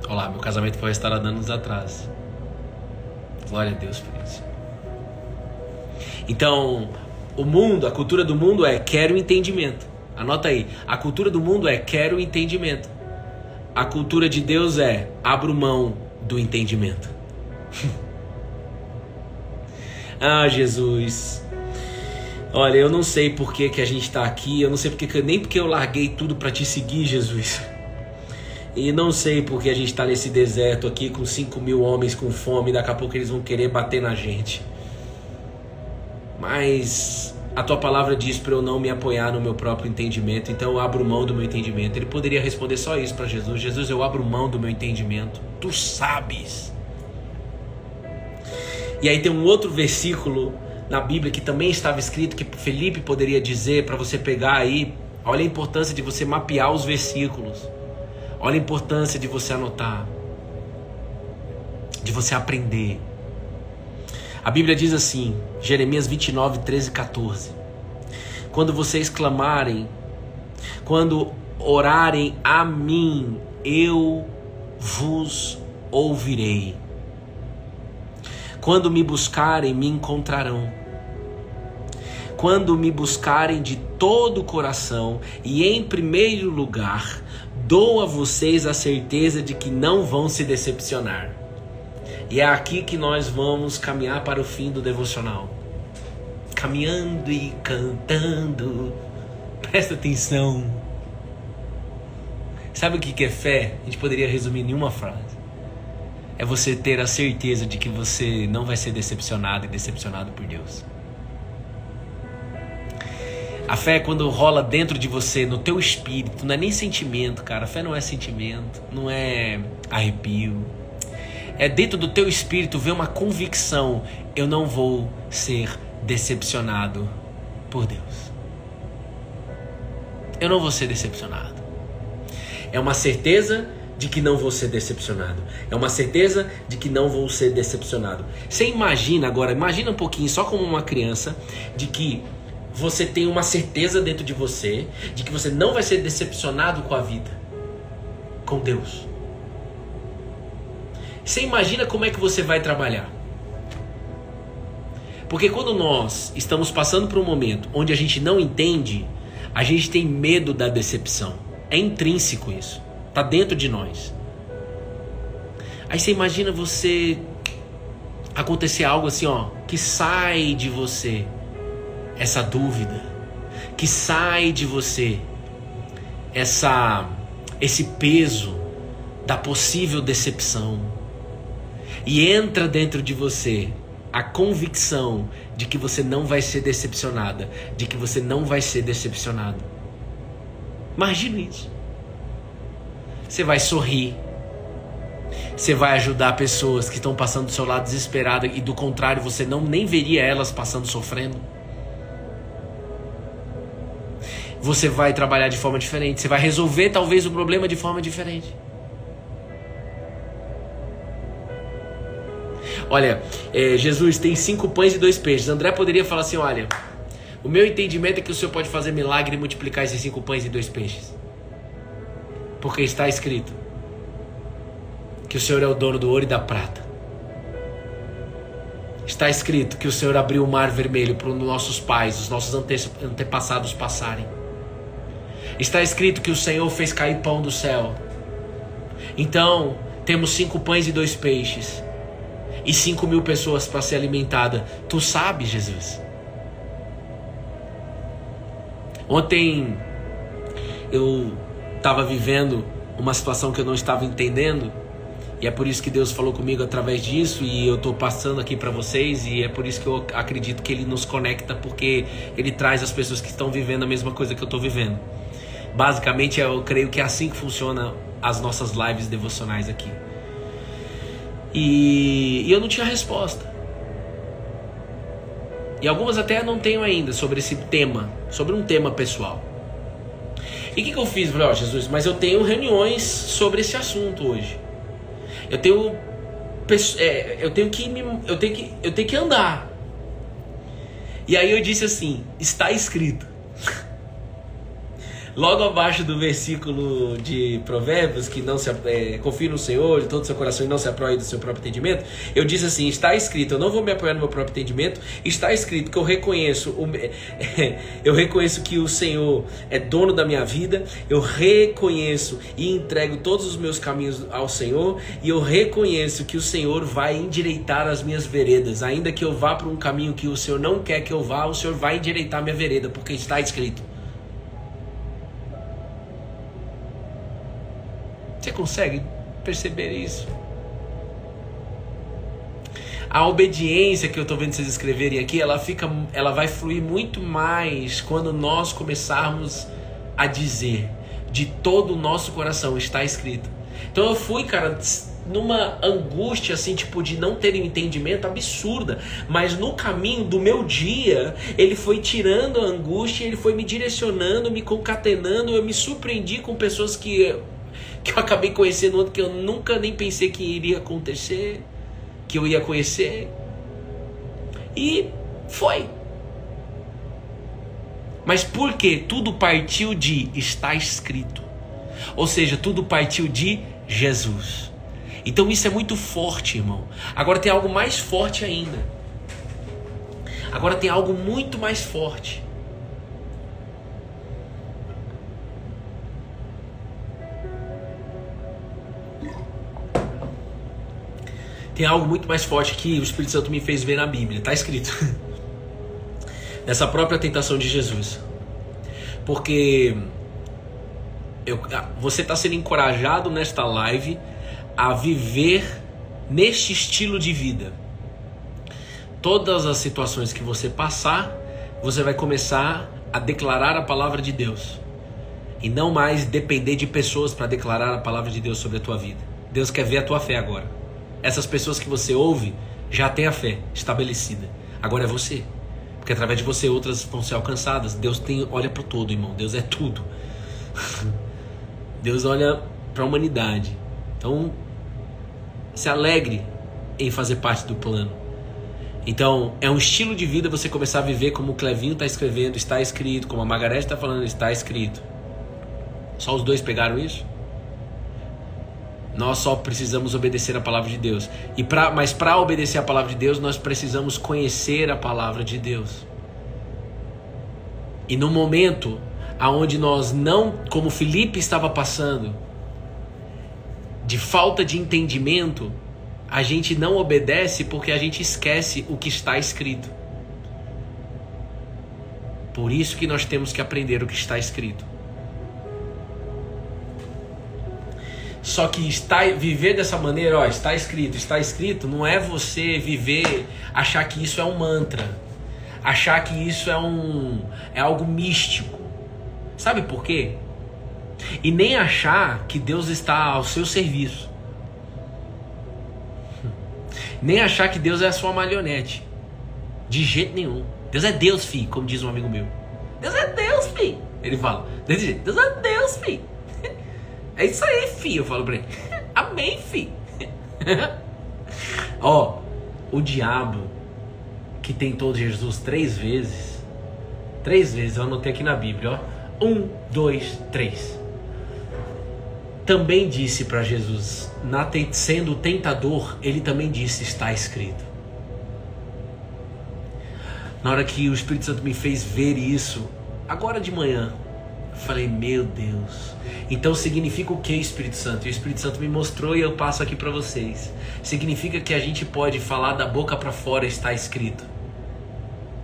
Olha lá, meu casamento foi restaurado anos atrás. Glória a Deus por isso. Então, o mundo, a cultura do mundo é quero entendimento. Anota aí, a cultura do mundo é quero entendimento. A cultura de Deus é abro mão do entendimento. Ah, Jesus. Olha, eu não sei por que a gente está aqui. Eu não sei nem porque eu larguei tudo para te seguir, Jesus. E não sei porque a gente está nesse deserto aqui com 5.000 homens com fome. Daqui a pouco eles vão querer bater na gente. Mas a tua palavra diz para eu não me apoiar no meu próprio entendimento. Então eu abro mão do meu entendimento. Ele poderia responder só isso para Jesus. Jesus, eu abro mão do meu entendimento. Tu sabes. E aí tem um outro versículo na Bíblia que também estava escrito, que Felipe poderia dizer para você pegar aí. Olha a importância de você mapear os versículos. Olha a importância de você anotar, de você aprender. A Bíblia diz assim, Jeremias 29, 13 e 14. Quando vocês clamarem, quando orarem a mim, eu vos ouvirei. Quando me buscarem, me encontrarão. Quando me buscarem de todo o coração e em primeiro lugar, dou a vocês a certeza de que não vão se decepcionar. E é aqui que nós vamos caminhar para o fim do devocional. Caminhando e cantando. Presta atenção. Sabe o que é fé? A gente poderia resumir em uma frase. É você ter a certeza de que você não vai ser decepcionado e decepcionado por Deus. A fé é quando rola dentro de você, no teu espírito. Não é nem sentimento, cara. A fé não é sentimento, não é arrepio. É dentro do teu espírito ver uma convicção. Eu não vou ser decepcionado por Deus. Eu não vou ser decepcionado. É uma certeza de que não vou ser decepcionado. É uma certeza de que não vou ser decepcionado. Você imagina agora, imagina um pouquinho, só como uma criança, de que você tem uma certeza dentro de você de que você não vai ser decepcionado com a vida, com Deus. Você imagina como é que você vai trabalhar? Porque quando nós estamos passando por um momento onde a gente não entende, a gente tem medo da decepção. É intrínseco isso. Está dentro de nós. Aí você imagina você acontecer algo assim, que sai de você essa dúvida, que sai de você esse peso da possível decepção, e entra dentro de você a convicção de que você não vai ser decepcionada, de que você não vai ser decepcionado. Imagina isso. Você vai sorrir, você vai ajudar pessoas que estão passando do seu lado desesperadas, e do contrário, você nem veria elas passando sofrendo. Você vai trabalhar de forma diferente. Você vai resolver talvez o problema de forma diferente. Olha, Jesus tem 5 pães e 2 peixes. André poderia falar assim, olha, o meu entendimento é que o Senhor pode fazer milagre e multiplicar esses 5 pães e 2 peixes. Porque está escrito que o Senhor é o dono do ouro e da prata. Está escrito que o Senhor abriu o mar vermelho para os nossos pais, os nossos antepassados passarem. Está escrito que o Senhor fez cair pão do céu. Então, temos 5 pães e 2 peixes. E 5.000 pessoas para ser alimentada. Tu sabes, Jesus. Ontem, eu estava vivendo uma situação que eu não estava entendendo. E é por isso que Deus falou comigo através disso, e eu estou passando aqui para vocês, e é por isso que eu acredito que Ele nos conecta, porque Ele traz as pessoas que estão vivendo a mesma coisa que eu estou vivendo. Basicamente, eu creio que é assim que funciona as nossas lives devocionais aqui. E eu não tinha resposta. E algumas até não tenho ainda sobre esse tema, sobre um tema pessoal. E o que eu fiz? Eu falei, ó, Jesus, mas eu tenho reuniões sobre esse assunto hoje. Eu tenho que andar. E aí eu disse assim, está escrito. Logo abaixo do versículo de Provérbios, que não se confie no Senhor de todo o seu coração e não se apoie do seu próprio entendimento, eu disse assim, está escrito, eu não vou me apoiar no meu próprio entendimento, está escrito que eu reconheço que o Senhor é dono da minha vida, eu reconheço e entrego todos os meus caminhos ao Senhor, e eu reconheço que o Senhor vai endireitar as minhas veredas, ainda que eu vá por um caminho que o Senhor não quer que eu vá, o Senhor vai endireitar minha vereda, porque está escrito. Você consegue perceber isso? A obediência que eu estou vendo vocês escreverem aqui, ela vai fluir muito mais quando nós começarmos a dizer de todo o nosso coração, está escrito. Então eu fui, cara, numa angústia assim, tipo, de não ter entendimento absurda, mas no caminho do meu dia, ele foi tirando a angústia, ele foi me direcionando, me concatenando, eu me surpreendi com pessoas que eu acabei conhecendo, que eu nunca nem pensei que iria acontecer, que eu ia conhecer, e foi. Mas por quê? Tudo partiu de está escrito, ou seja, tudo partiu de Jesus. Então isso é muito forte, irmão. Agora tem algo mais forte ainda. Agora tem algo muito mais forte. Tem algo muito mais forte que o Espírito Santo me fez ver na Bíblia. Está escrito. Nessa própria tentação de Jesus. Porque você está sendo encorajado nesta live a viver neste estilo de vida. Todas as situações que você passar, você vai começar a declarar a palavra de Deus. E não mais depender de pessoas para declarar a palavra de Deus sobre a tua vida. Deus quer ver a tua fé agora. Essas pessoas que você ouve já têm a fé estabelecida. Agora é você. Porque através de você outras vão ser alcançadas. Deus olha para o todo, irmão. Deus é tudo. Deus olha para a humanidade. Então, se alegre em fazer parte do plano. Então, é um estilo de vida você começar a viver como o Clevinho está escrevendo, está escrito. Como a Margarete está falando, está escrito. Só os dois pegaram isso? Nós só precisamos obedecer a palavra de Deus. Mas para obedecer a palavra de Deus, nós precisamos conhecer a palavra de Deus. E no momento onde nós não, como Filipe estava passando, de falta de entendimento, a gente não obedece porque a gente esquece o que está escrito. Por isso que nós temos que aprender o que está escrito. Só que viver dessa maneira, ó, está escrito, não é você viver, achar que isso é um mantra, achar que isso é algo místico. Sabe por quê? E nem achar que Deus está ao seu serviço. Nem achar que Deus é a sua marionete. De jeito nenhum. Deus é Deus, filho, como diz um amigo meu. Deus é Deus, filho. Ele fala, desse jeito, Deus é Deus, filho. É isso aí, filho, eu falo pra ele. Amém, filho. Ó, o diabo que tentou Jesus 3 vezes. 3 vezes, eu anotei aqui na Bíblia, ó. 1, 2, 3. Também disse para Jesus, sendo o tentador, ele também disse, está escrito. Na hora que o Espírito Santo me fez ver isso, agora de manhã, eu falei, meu Deus. Então significa o que, Espírito Santo? E o Espírito Santo me mostrou e eu passo aqui para vocês. Significa que a gente pode falar da boca para fora, está escrito.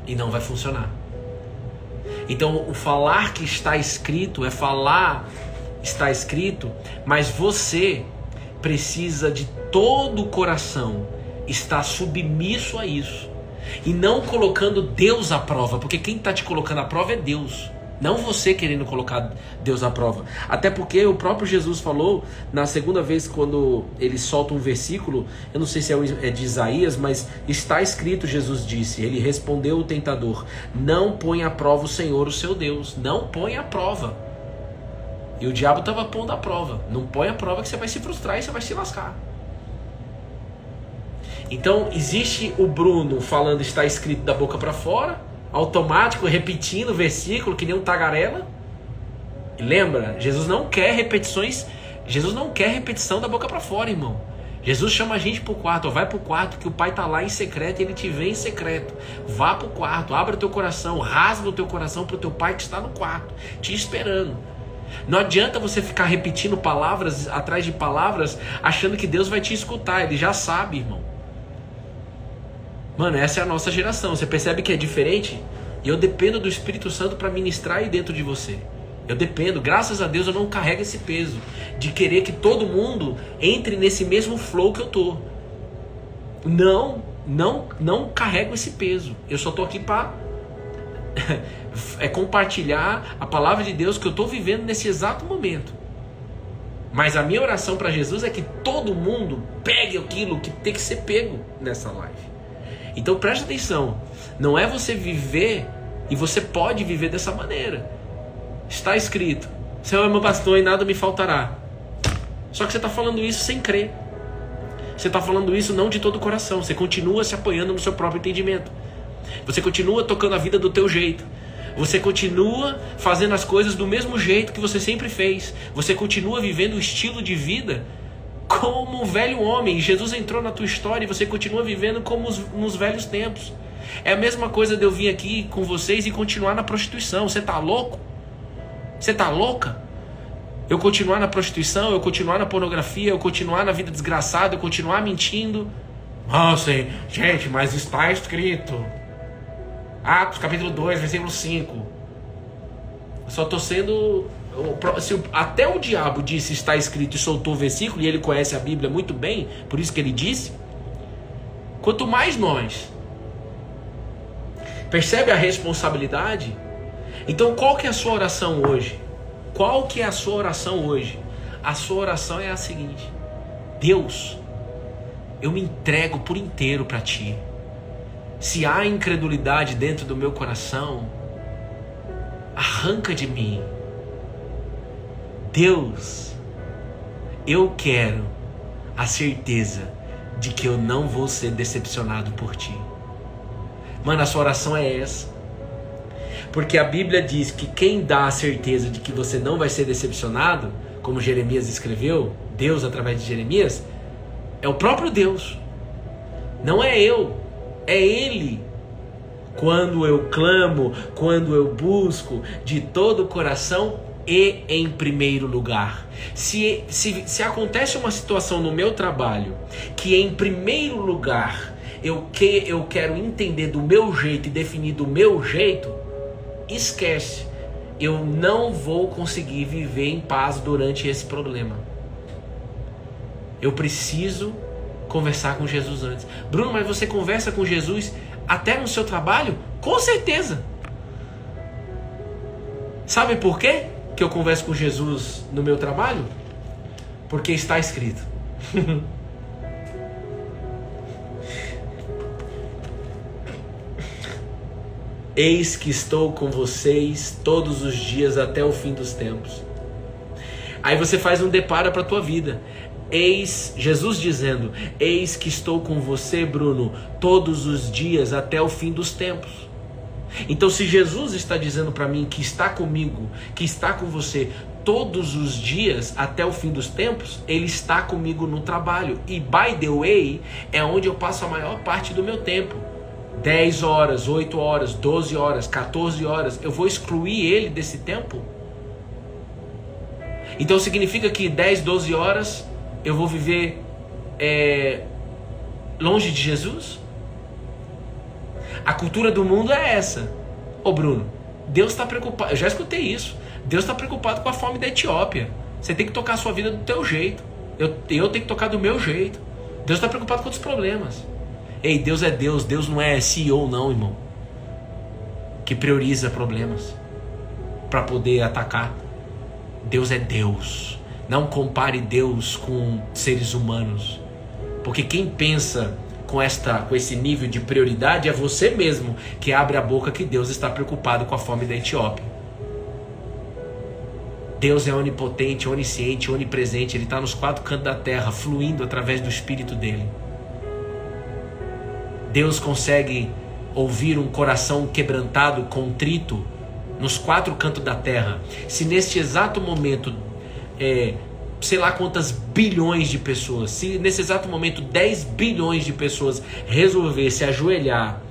E não vai funcionar. Então o falar que está escrito é falar, está escrito, mas você precisa de todo o coração estar submisso a isso. E não colocando Deus à prova. Porque quem está te colocando à prova é Deus. Não você querendo colocar Deus à prova. Até porque o próprio Jesus falou, na segunda vez quando ele solta um versículo, eu não sei se é de Isaías, mas está escrito, Jesus disse, ele respondeu o tentador: não põe à prova o Senhor, o seu Deus. Não põe à prova. E o diabo estava pondo à prova. Não põe à prova que você vai se frustrar e você vai se lascar. Então existe o Bruno falando está escrito da boca para fora, automático, repetindo o versículo que nem um tagarela. E lembra, Jesus não quer repetições, Jesus não quer repetição da boca para fora, irmão. Jesus chama a gente pro quarto, ó, vai pro quarto que o Pai tá lá em secreto e ele te vê em secreto. Vá pro quarto, abra o teu coração, rasga o teu coração pro teu Pai que está no quarto, te esperando. Não adianta você ficar repetindo palavras atrás de palavras, achando que Deus vai te escutar, ele já sabe, irmão. Mano, essa é a nossa geração. Você percebe que é diferente? E eu dependo do Espírito Santo para ministrar aí dentro de você. Eu dependo, graças a Deus eu não carrego esse peso de querer que todo mundo entre nesse mesmo flow que eu tô. Não carrego esse peso. Eu só tô aqui para compartilhar a palavra de Deus que eu tô vivendo nesse exato momento. Mas a minha oração para Jesus é que todo mundo pegue aquilo que tem que ser pego nessa live. Então preste atenção, não é você viver, e você pode viver dessa maneira. Está escrito, Senhor é meu pastor e nada me faltará. Só que você está falando isso sem crer. Você está falando isso não de todo o coração. Você continua se apoiando no seu próprio entendimento. Você continua tocando a vida do teu jeito. Você continua fazendo as coisas do mesmo jeito que você sempre fez. Você continua vivendo o estilo de vida como um velho homem. Jesus entrou na tua história e você continua vivendo como nos velhos tempos. É a mesma coisa de eu vir aqui com vocês e continuar na prostituição. Você tá louco? Você tá louca? Eu continuar na prostituição, eu continuar na pornografia, eu continuar na vida desgraçada, eu continuar mentindo. Nossa, gente, mas está escrito. Atos capítulo 2, versículo 5. Eu só tô sendo... Até o diabo disse está escrito e soltou o versículo, e ele conhece a Bíblia muito bem, por isso que ele disse. Quanto mais nós. Percebe a responsabilidade? Então qual que é a sua oração hoje? Qual que é a sua oração hoje? A sua oração é a seguinte: Deus, eu me entrego por inteiro para Ti. Se há incredulidade dentro do meu coração, arranca de mim. Deus, eu quero a certeza de que eu não vou ser decepcionado por Ti. Mano, a sua oração é essa. Porque a Bíblia diz que quem dá a certeza de que você não vai ser decepcionado, como Jeremias escreveu, Deus através de Jeremias, é o próprio Deus. Não é eu, é Ele. Quando eu clamo, quando eu busco de todo o coração e em primeiro lugar. Se acontece uma situação no meu trabalho que em primeiro lugar eu quero entender do meu jeito e definir do meu jeito, esquece, eu não vou conseguir viver em paz durante esse problema. Eu preciso conversar com Jesus antes. Bruno, mas você conversa com Jesus até no seu trabalho? Com certeza. Sabe por quê que eu converso com Jesus no meu trabalho? Porque está escrito. Eis que estou com vocês todos os dias até o fim dos tempos. Aí você faz um deparo para a tua vida. Eis, Jesus dizendo, eis que estou com você, Bruno, todos os dias até o fim dos tempos. Então se Jesus está dizendo para mim que está comigo, que está com você todos os dias até o fim dos tempos, Ele está comigo no trabalho. E by the way, é onde eu passo a maior parte do meu tempo. 10 horas, 8 horas, 12 horas, 14 horas, eu vou excluir Ele desse tempo? Então significa que 10, 12 horas eu vou viver longe de Jesus? A cultura do mundo é essa. Ô Bruno, Deus está preocupado, eu já escutei isso, Deus está preocupado com a fome da Etiópia. Você tem que tocar a sua vida do teu jeito. Eu tenho que tocar do meu jeito. Deus está preocupado com outros problemas. Ei, Deus é Deus. Deus não é CEO não, irmão, que prioriza problemas para poder atacar. Deus é Deus. Não compare Deus com seres humanos, porque quem pensa com esse nível de prioridade é você mesmo que abre a boca que Deus está preocupado com a fome da Etiópia. Deus é onipotente, onisciente, onipresente. Ele está nos 4 cantos da terra, fluindo através do Espírito dele. Deus consegue ouvir um coração quebrantado, contrito, nos 4 cantos da terra. Se neste exato momento, sei lá quantas bilhões de pessoas, se nesse exato momento 10 bilhões de pessoas resolver se ajoelhar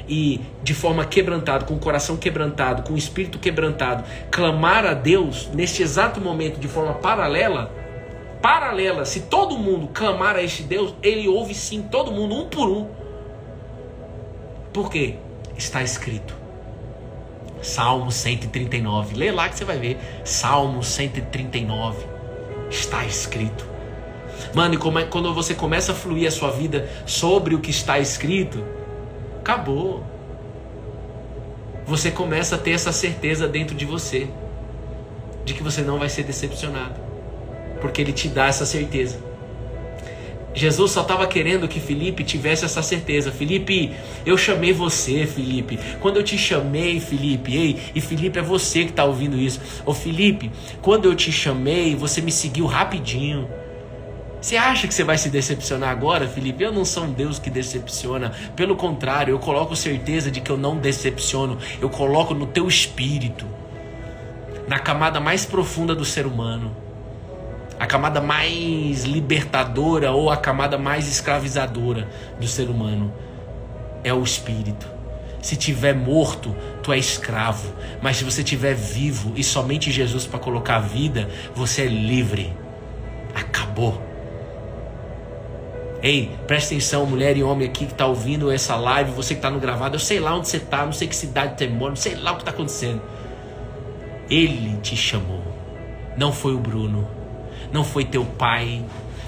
e de forma quebrantada, com o coração quebrantado, com o espírito quebrantado, clamar a Deus, neste exato momento de forma paralela, se todo mundo clamar a este Deus, ele ouve sim todo mundo, um por um. Por quê? Está escrito. Salmo 139, lê lá que você vai ver. Salmo 139, está escrito. Mano, e quando você começa a fluir a sua vida sobre o que está escrito, acabou. Você começa a ter essa certeza dentro de você, de que você não vai ser decepcionado, porque ele te dá essa certeza. Jesus só estava querendo que Felipe tivesse essa certeza. Felipe, eu chamei você, Felipe. Quando eu te chamei, Felipe, e Felipe é você que está ouvindo isso. Ô Felipe, quando eu te chamei, você me seguiu rapidinho. Você acha que você vai se decepcionar agora, Felipe? Eu não sou um Deus que decepciona. Pelo contrário, eu coloco certeza de que eu não decepciono. Eu coloco no teu espírito, na camada mais profunda do ser humano, a camada mais libertadora ou a camada mais escravizadora do ser humano é o espírito. Se tiver morto, tu é escravo. Mas se você tiver vivo e somente Jesus para colocar a vida, você é livre. Acabou. Ei, presta atenção, mulher e homem aqui que está ouvindo essa live, você que está no gravado, eu sei lá onde você está, não sei que cidade você mora, não sei lá o que está acontecendo. Ele te chamou. Não foi o Bruno. Não foi teu pai.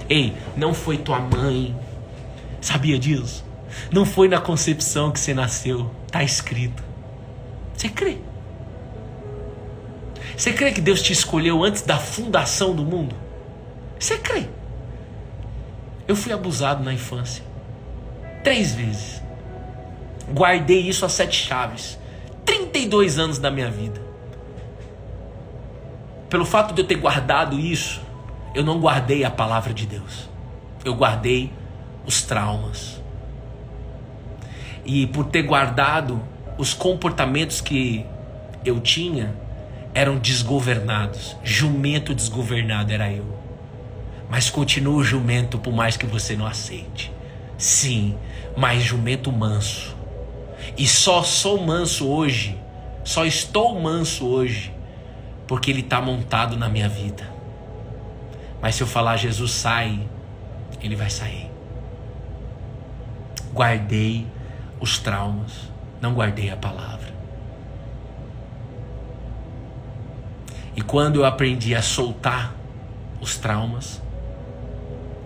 Ei, não foi tua mãe. Sabia disso? Não foi na concepção que você nasceu. Está escrito. Você crê? Você crê que Deus te escolheu antes da fundação do mundo? Você crê? Eu fui abusado na infância 3 vezes. Guardei isso a 7 chaves. 32 anos da minha vida. Pelo fato de eu ter guardado isso, eu não guardei a palavra de Deus. Eu guardei os traumas. E por ter guardado, os comportamentos que eu tinha eram desgovernados. Jumento desgovernado era eu. Mas continuo jumento por mais que você não aceite. Sim, mas jumento manso. E só sou manso hoje, só estou manso hoje, porque ele está montado na minha vida. Mas se eu falar Jesus sai, ele vai sair. Guardei os traumas, não guardei a palavra. E quando eu aprendi a soltar os traumas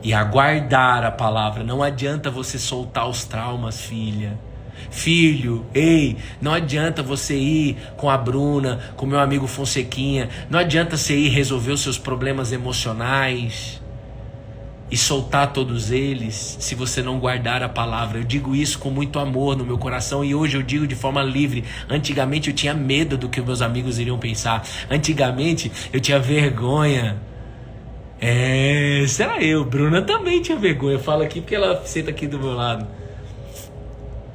e a guardar a palavra, não adianta você soltar os traumas, filha. Filho, ei, não adianta você ir com a Bruna, com meu amigo Fonsequinha, não adianta você ir resolver os seus problemas emocionais e soltar todos eles se você não guardar a palavra. Eu digo isso com muito amor no meu coração e hoje eu digo de forma livre. Antigamente eu tinha medo do que meus amigos iriam pensar. Antigamente eu tinha vergonha. Será eu? Bruna também tinha vergonha. Eu falo aqui porque ela senta aqui do meu lado.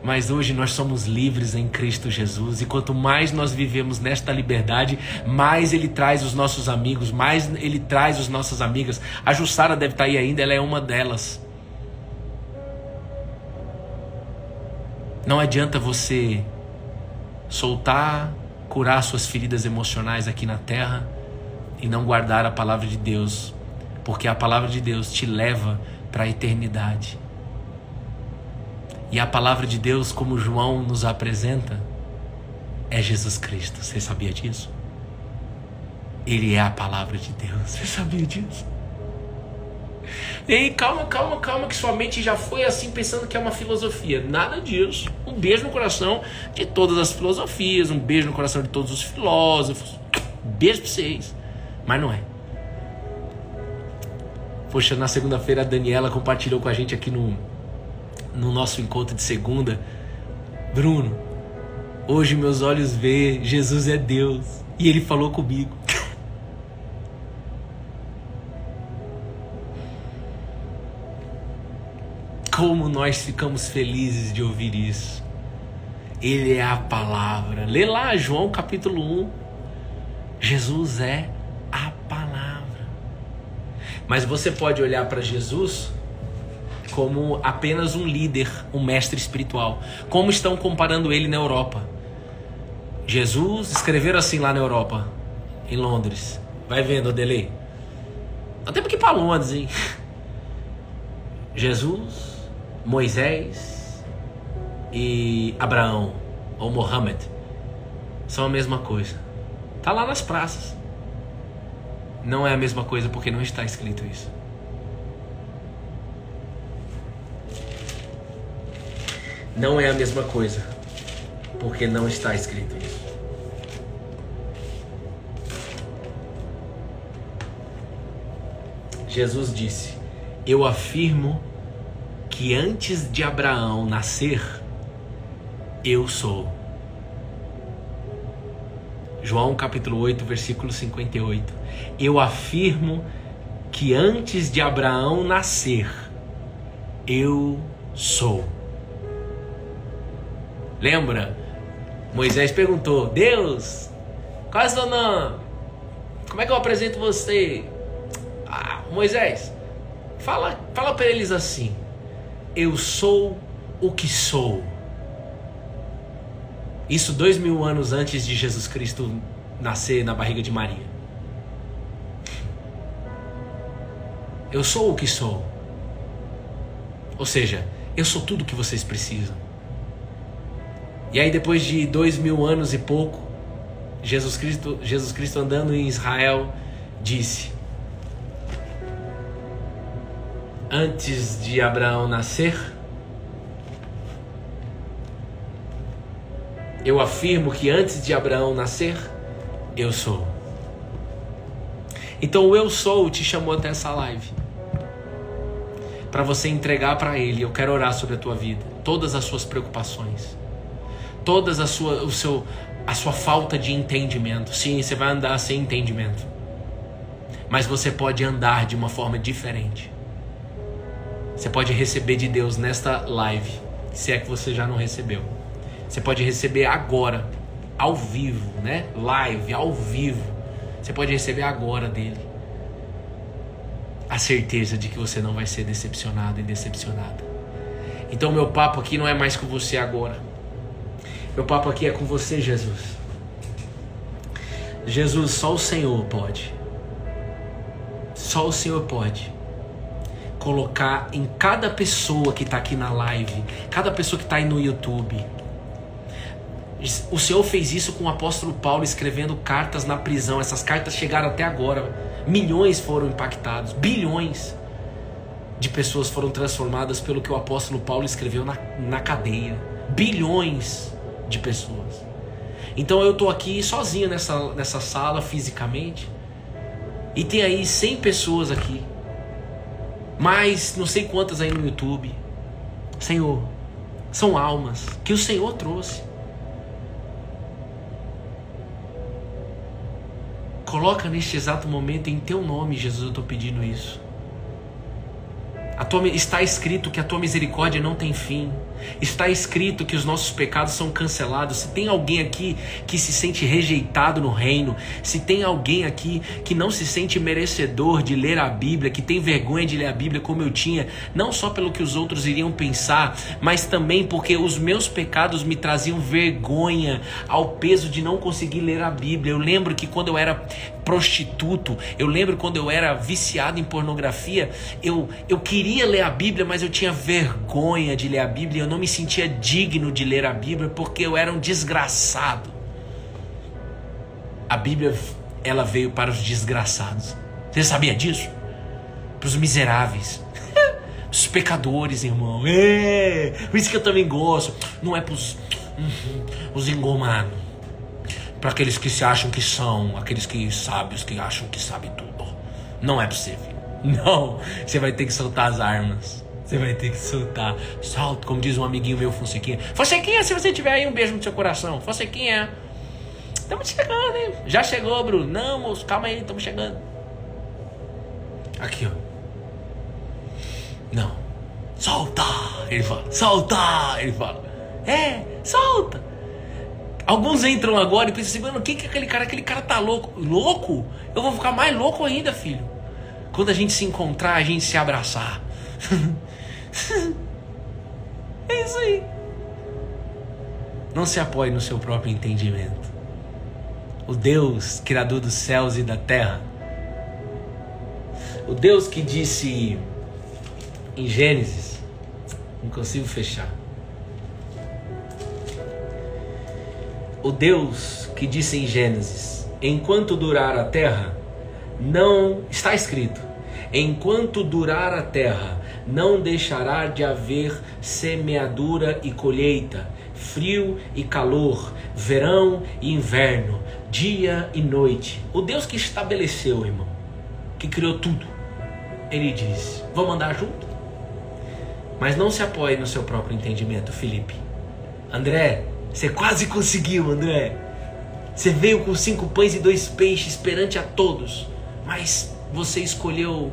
Mas hoje nós somos livres em Cristo Jesus. E quanto mais nós vivemos nesta liberdade, mais Ele traz os nossos amigos, mais Ele traz as nossas amigas. A Jussara deve estar aí ainda, ela é uma delas. Não adianta você soltar, curar suas feridas emocionais aqui na terra e não guardar a palavra de Deus. Porque a palavra de Deus te leva para a eternidade. E a palavra de Deus, como João nos apresenta, é Jesus Cristo. Você sabia disso? Ele é a palavra de Deus. Você sabia disso? E calma, que sua mente já foi assim pensando que é uma filosofia. Nada disso. Um beijo no coração de todas as filosofias, um beijo no coração de todos os filósofos. Beijo pra vocês. Mas não é. Poxa, na segunda-feira a Daniela compartilhou com a gente aqui no nosso encontro de segunda. Bruno, hoje meus olhos veem, Jesus é Deus. E Ele falou comigo. Como nós ficamos felizes de ouvir isso. Ele é a palavra. Lê lá João capítulo 1. Jesus é a palavra. Mas você pode olhar para Jesus como apenas um líder, um mestre espiritual. Como estão comparando ele na Europa. Jesus, escreveram assim lá na Europa, em Londres. Vai vendo, Adelei. Nós temos que ir para Londres, hein? Jesus, Moisés e Abraão, ou Mohammed, são a mesma coisa. Está lá nas praças. Não é a mesma coisa porque não está escrito isso. Não é a mesma coisa porque não está escrito isso. Jesus disse: eu afirmo que antes de Abraão nascer, eu sou. João capítulo 8, versículo 58. Eu afirmo que antes de Abraão nascer, eu sou. Lembra? Moisés perguntou: Deus, qual é o seu nome? Como é que eu apresento você? Moisés, fala para eles assim: eu sou o que sou. Isso 2000 anos antes de Jesus Cristo nascer na barriga de Maria. Eu sou o que sou. Ou seja, eu sou tudo o que vocês precisam. E aí depois de 2000 anos e pouco, Jesus Cristo andando em Israel disse: antes de Abraão nascer, eu afirmo que antes de Abraão nascer, eu sou. Então o eu sou te chamou até essa live para você entregar para Ele. Eu quero orar sobre a tua vida, todas as suas preocupações, todas a sua falta de entendimento. Sim, você vai andar sem entendimento, mas você pode andar de uma forma diferente. Você pode receber de Deus nesta live, se é que você já não recebeu. Você pode receber agora, ao vivo, né? Live, ao vivo. Você pode receber agora dele a certeza de que você não vai ser decepcionado e decepcionada. Então meu papo aqui não é mais com você agora. Meu papo aqui é com você, Jesus. Jesus, só o Senhor pode. Só o Senhor pode colocar em cada pessoa que está aqui na live, cada pessoa que está aí no YouTube. O Senhor fez isso com o apóstolo Paulo, escrevendo cartas na prisão. Essas cartas chegaram até agora. Milhões foram impactados. Bilhões de pessoas foram transformadas pelo que o apóstolo Paulo escreveu na cadeia. Bilhões de pessoas. Então eu estou aqui sozinho nessa sala fisicamente. E tem aí 100 pessoas aqui. Mais não sei quantas aí no YouTube. Senhor, são almas que o Senhor trouxe. Coloca neste exato momento em teu nome, Jesus, eu estou pedindo isso. Está escrito que a tua misericórdia não tem fim. Está escrito que os nossos pecados são cancelados. Se tem alguém aqui que se sente rejeitado no reino, se tem alguém aqui que não se sente merecedor de ler a Bíblia, que tem vergonha de ler a Bíblia como eu tinha, não só pelo que os outros iriam pensar, mas também porque os meus pecados me traziam vergonha ao peso de não conseguir ler a Bíblia. Eu lembro que quando eu era prostituto, eu lembro quando eu era viciado em pornografia, eu queria ler a Bíblia, mas eu tinha vergonha de ler a Bíblia. Eu não me sentia digno de ler a Bíblia porque eu era um desgraçado. A Bíblia, ela veio para os desgraçados. Você sabia disso? Pros miseráveis. Os pecadores, irmão. Por isso que eu também gosto. Não é pros os engomados. Para aqueles que se acham que são, aqueles que sábios que acham que sabem tudo. Não é possível. Não. Você vai ter que soltar as armas. Você vai ter que soltar. Solta, como diz um amiguinho meu, Fonsequinha. Fonsequinha, se você tiver aí um beijo no seu coração. Fonsequinha. Estamos chegando, hein? Já chegou, Bruno. Não, moço, calma aí, estamos chegando. Aqui, ó. Não. Solta! Ele fala. Solta! Ele fala. Solta! Alguns entram agora e pensam assim, mano, quem que é aquele cara? Aquele cara tá louco. Louco? Eu vou ficar mais louco ainda, filho. Quando a gente se encontrar, a gente se abraçar. É isso aí. Não se apoie no seu próprio entendimento. O Deus, criador dos céus e da terra. O Deus que disse em Gênesis, não consigo fechar. O Deus que disse em Gênesis, enquanto durar a terra, não está escrito, enquanto durar a terra, não deixará de haver semeadura e colheita, frio e calor, verão e inverno, dia e noite. O Deus que estabeleceu, irmão, que criou tudo, ele diz, vamos andar junto? Mas não se apoie no seu próprio entendimento, Felipe. André, você quase conseguiu, André. Você veio com 5 pães e 2 peixes perante a todos, mas você escolheu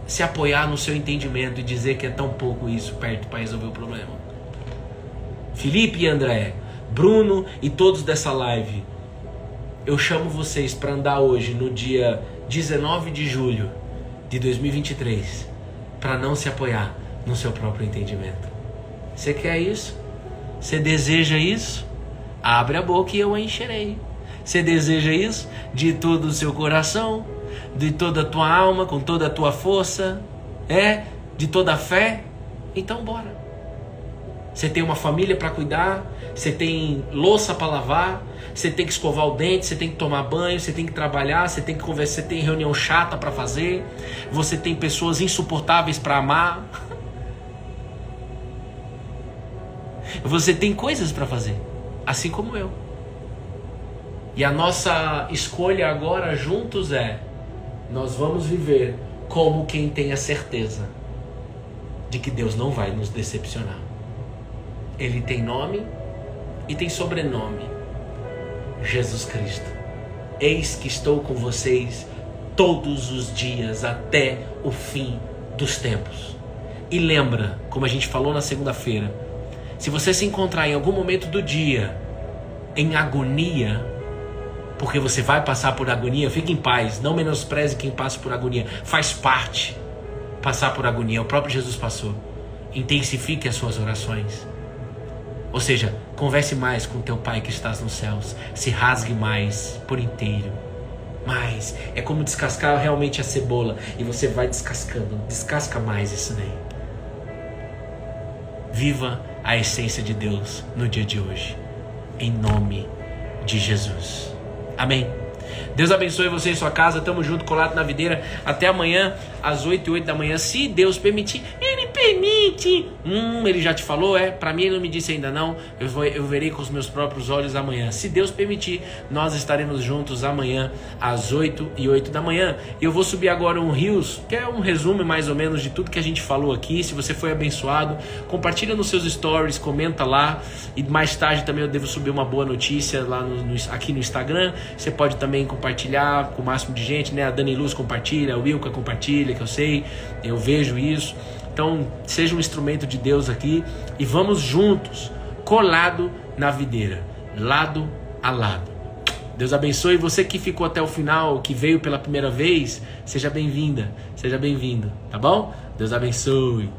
se apoiar no seu entendimento e dizer que é tão pouco isso perto para resolver o problema. Felipe e André, Bruno e todos dessa live, eu chamo vocês para andar hoje, no dia 19 de julho de 2023, para não se apoiar no seu próprio entendimento. Você quer isso? Você deseja isso? Abre a boca e eu a encherei. Você deseja isso? De todo o seu coração, de toda a tua alma, com toda a tua força, de toda a fé? Então bora. Você tem uma família para cuidar, você tem louça para lavar, você tem que escovar o dente, você tem que tomar banho, você tem que trabalhar, você tem que conversar, você tem reunião chata para fazer, você tem pessoas insuportáveis para amar. Você tem coisas para fazer, assim como eu. E a nossa escolha agora juntos nós vamos viver como quem tem a certeza de que Deus não vai nos decepcionar. Ele tem nome e tem sobrenome: Jesus Cristo. Eis que estou com vocês todos os dias até o fim dos tempos. E lembra, como a gente falou na segunda-feira, se você se encontrar em algum momento do dia em agonia, porque você vai passar por agonia, fique em paz, não menospreze quem passa por agonia, faz parte passar por agonia, o próprio Jesus passou. Intensifique as suas orações. Ou seja, converse mais com teu Pai que estás nos céus, se rasgue mais por inteiro. Mas é como descascar realmente a cebola, e você vai descascando, descasca mais isso daí. Viva a essência de Deus no dia de hoje, em nome de Jesus. Amém. Deus abençoe você e sua casa. Tamo junto, colado na videira. Até amanhã, às 8h08 da manhã, se Deus permitir. Ele permite. Ele já te falou? Pra mim ele não me disse ainda não. Eu verei com os meus próprios olhos amanhã. Se Deus permitir, nós estaremos juntos amanhã, às 8h08 da manhã. E eu vou subir agora um Reels, que é um resumo mais ou menos de tudo que a gente falou aqui. Se você foi abençoado, compartilha nos seus stories, comenta lá. E mais tarde também eu devo subir uma boa notícia lá aqui no Instagram. Você pode também compartilhar com o máximo de gente, né? A Dani Luz compartilha, a Wilka compartilha, que eu sei, eu vejo isso. Então, seja um instrumento de Deus aqui e vamos juntos, colado na videira, lado a lado. Deus abençoe. Você que ficou até o final, que veio pela primeira vez, seja bem-vinda, seja bem-vindo, tá bom? Deus abençoe.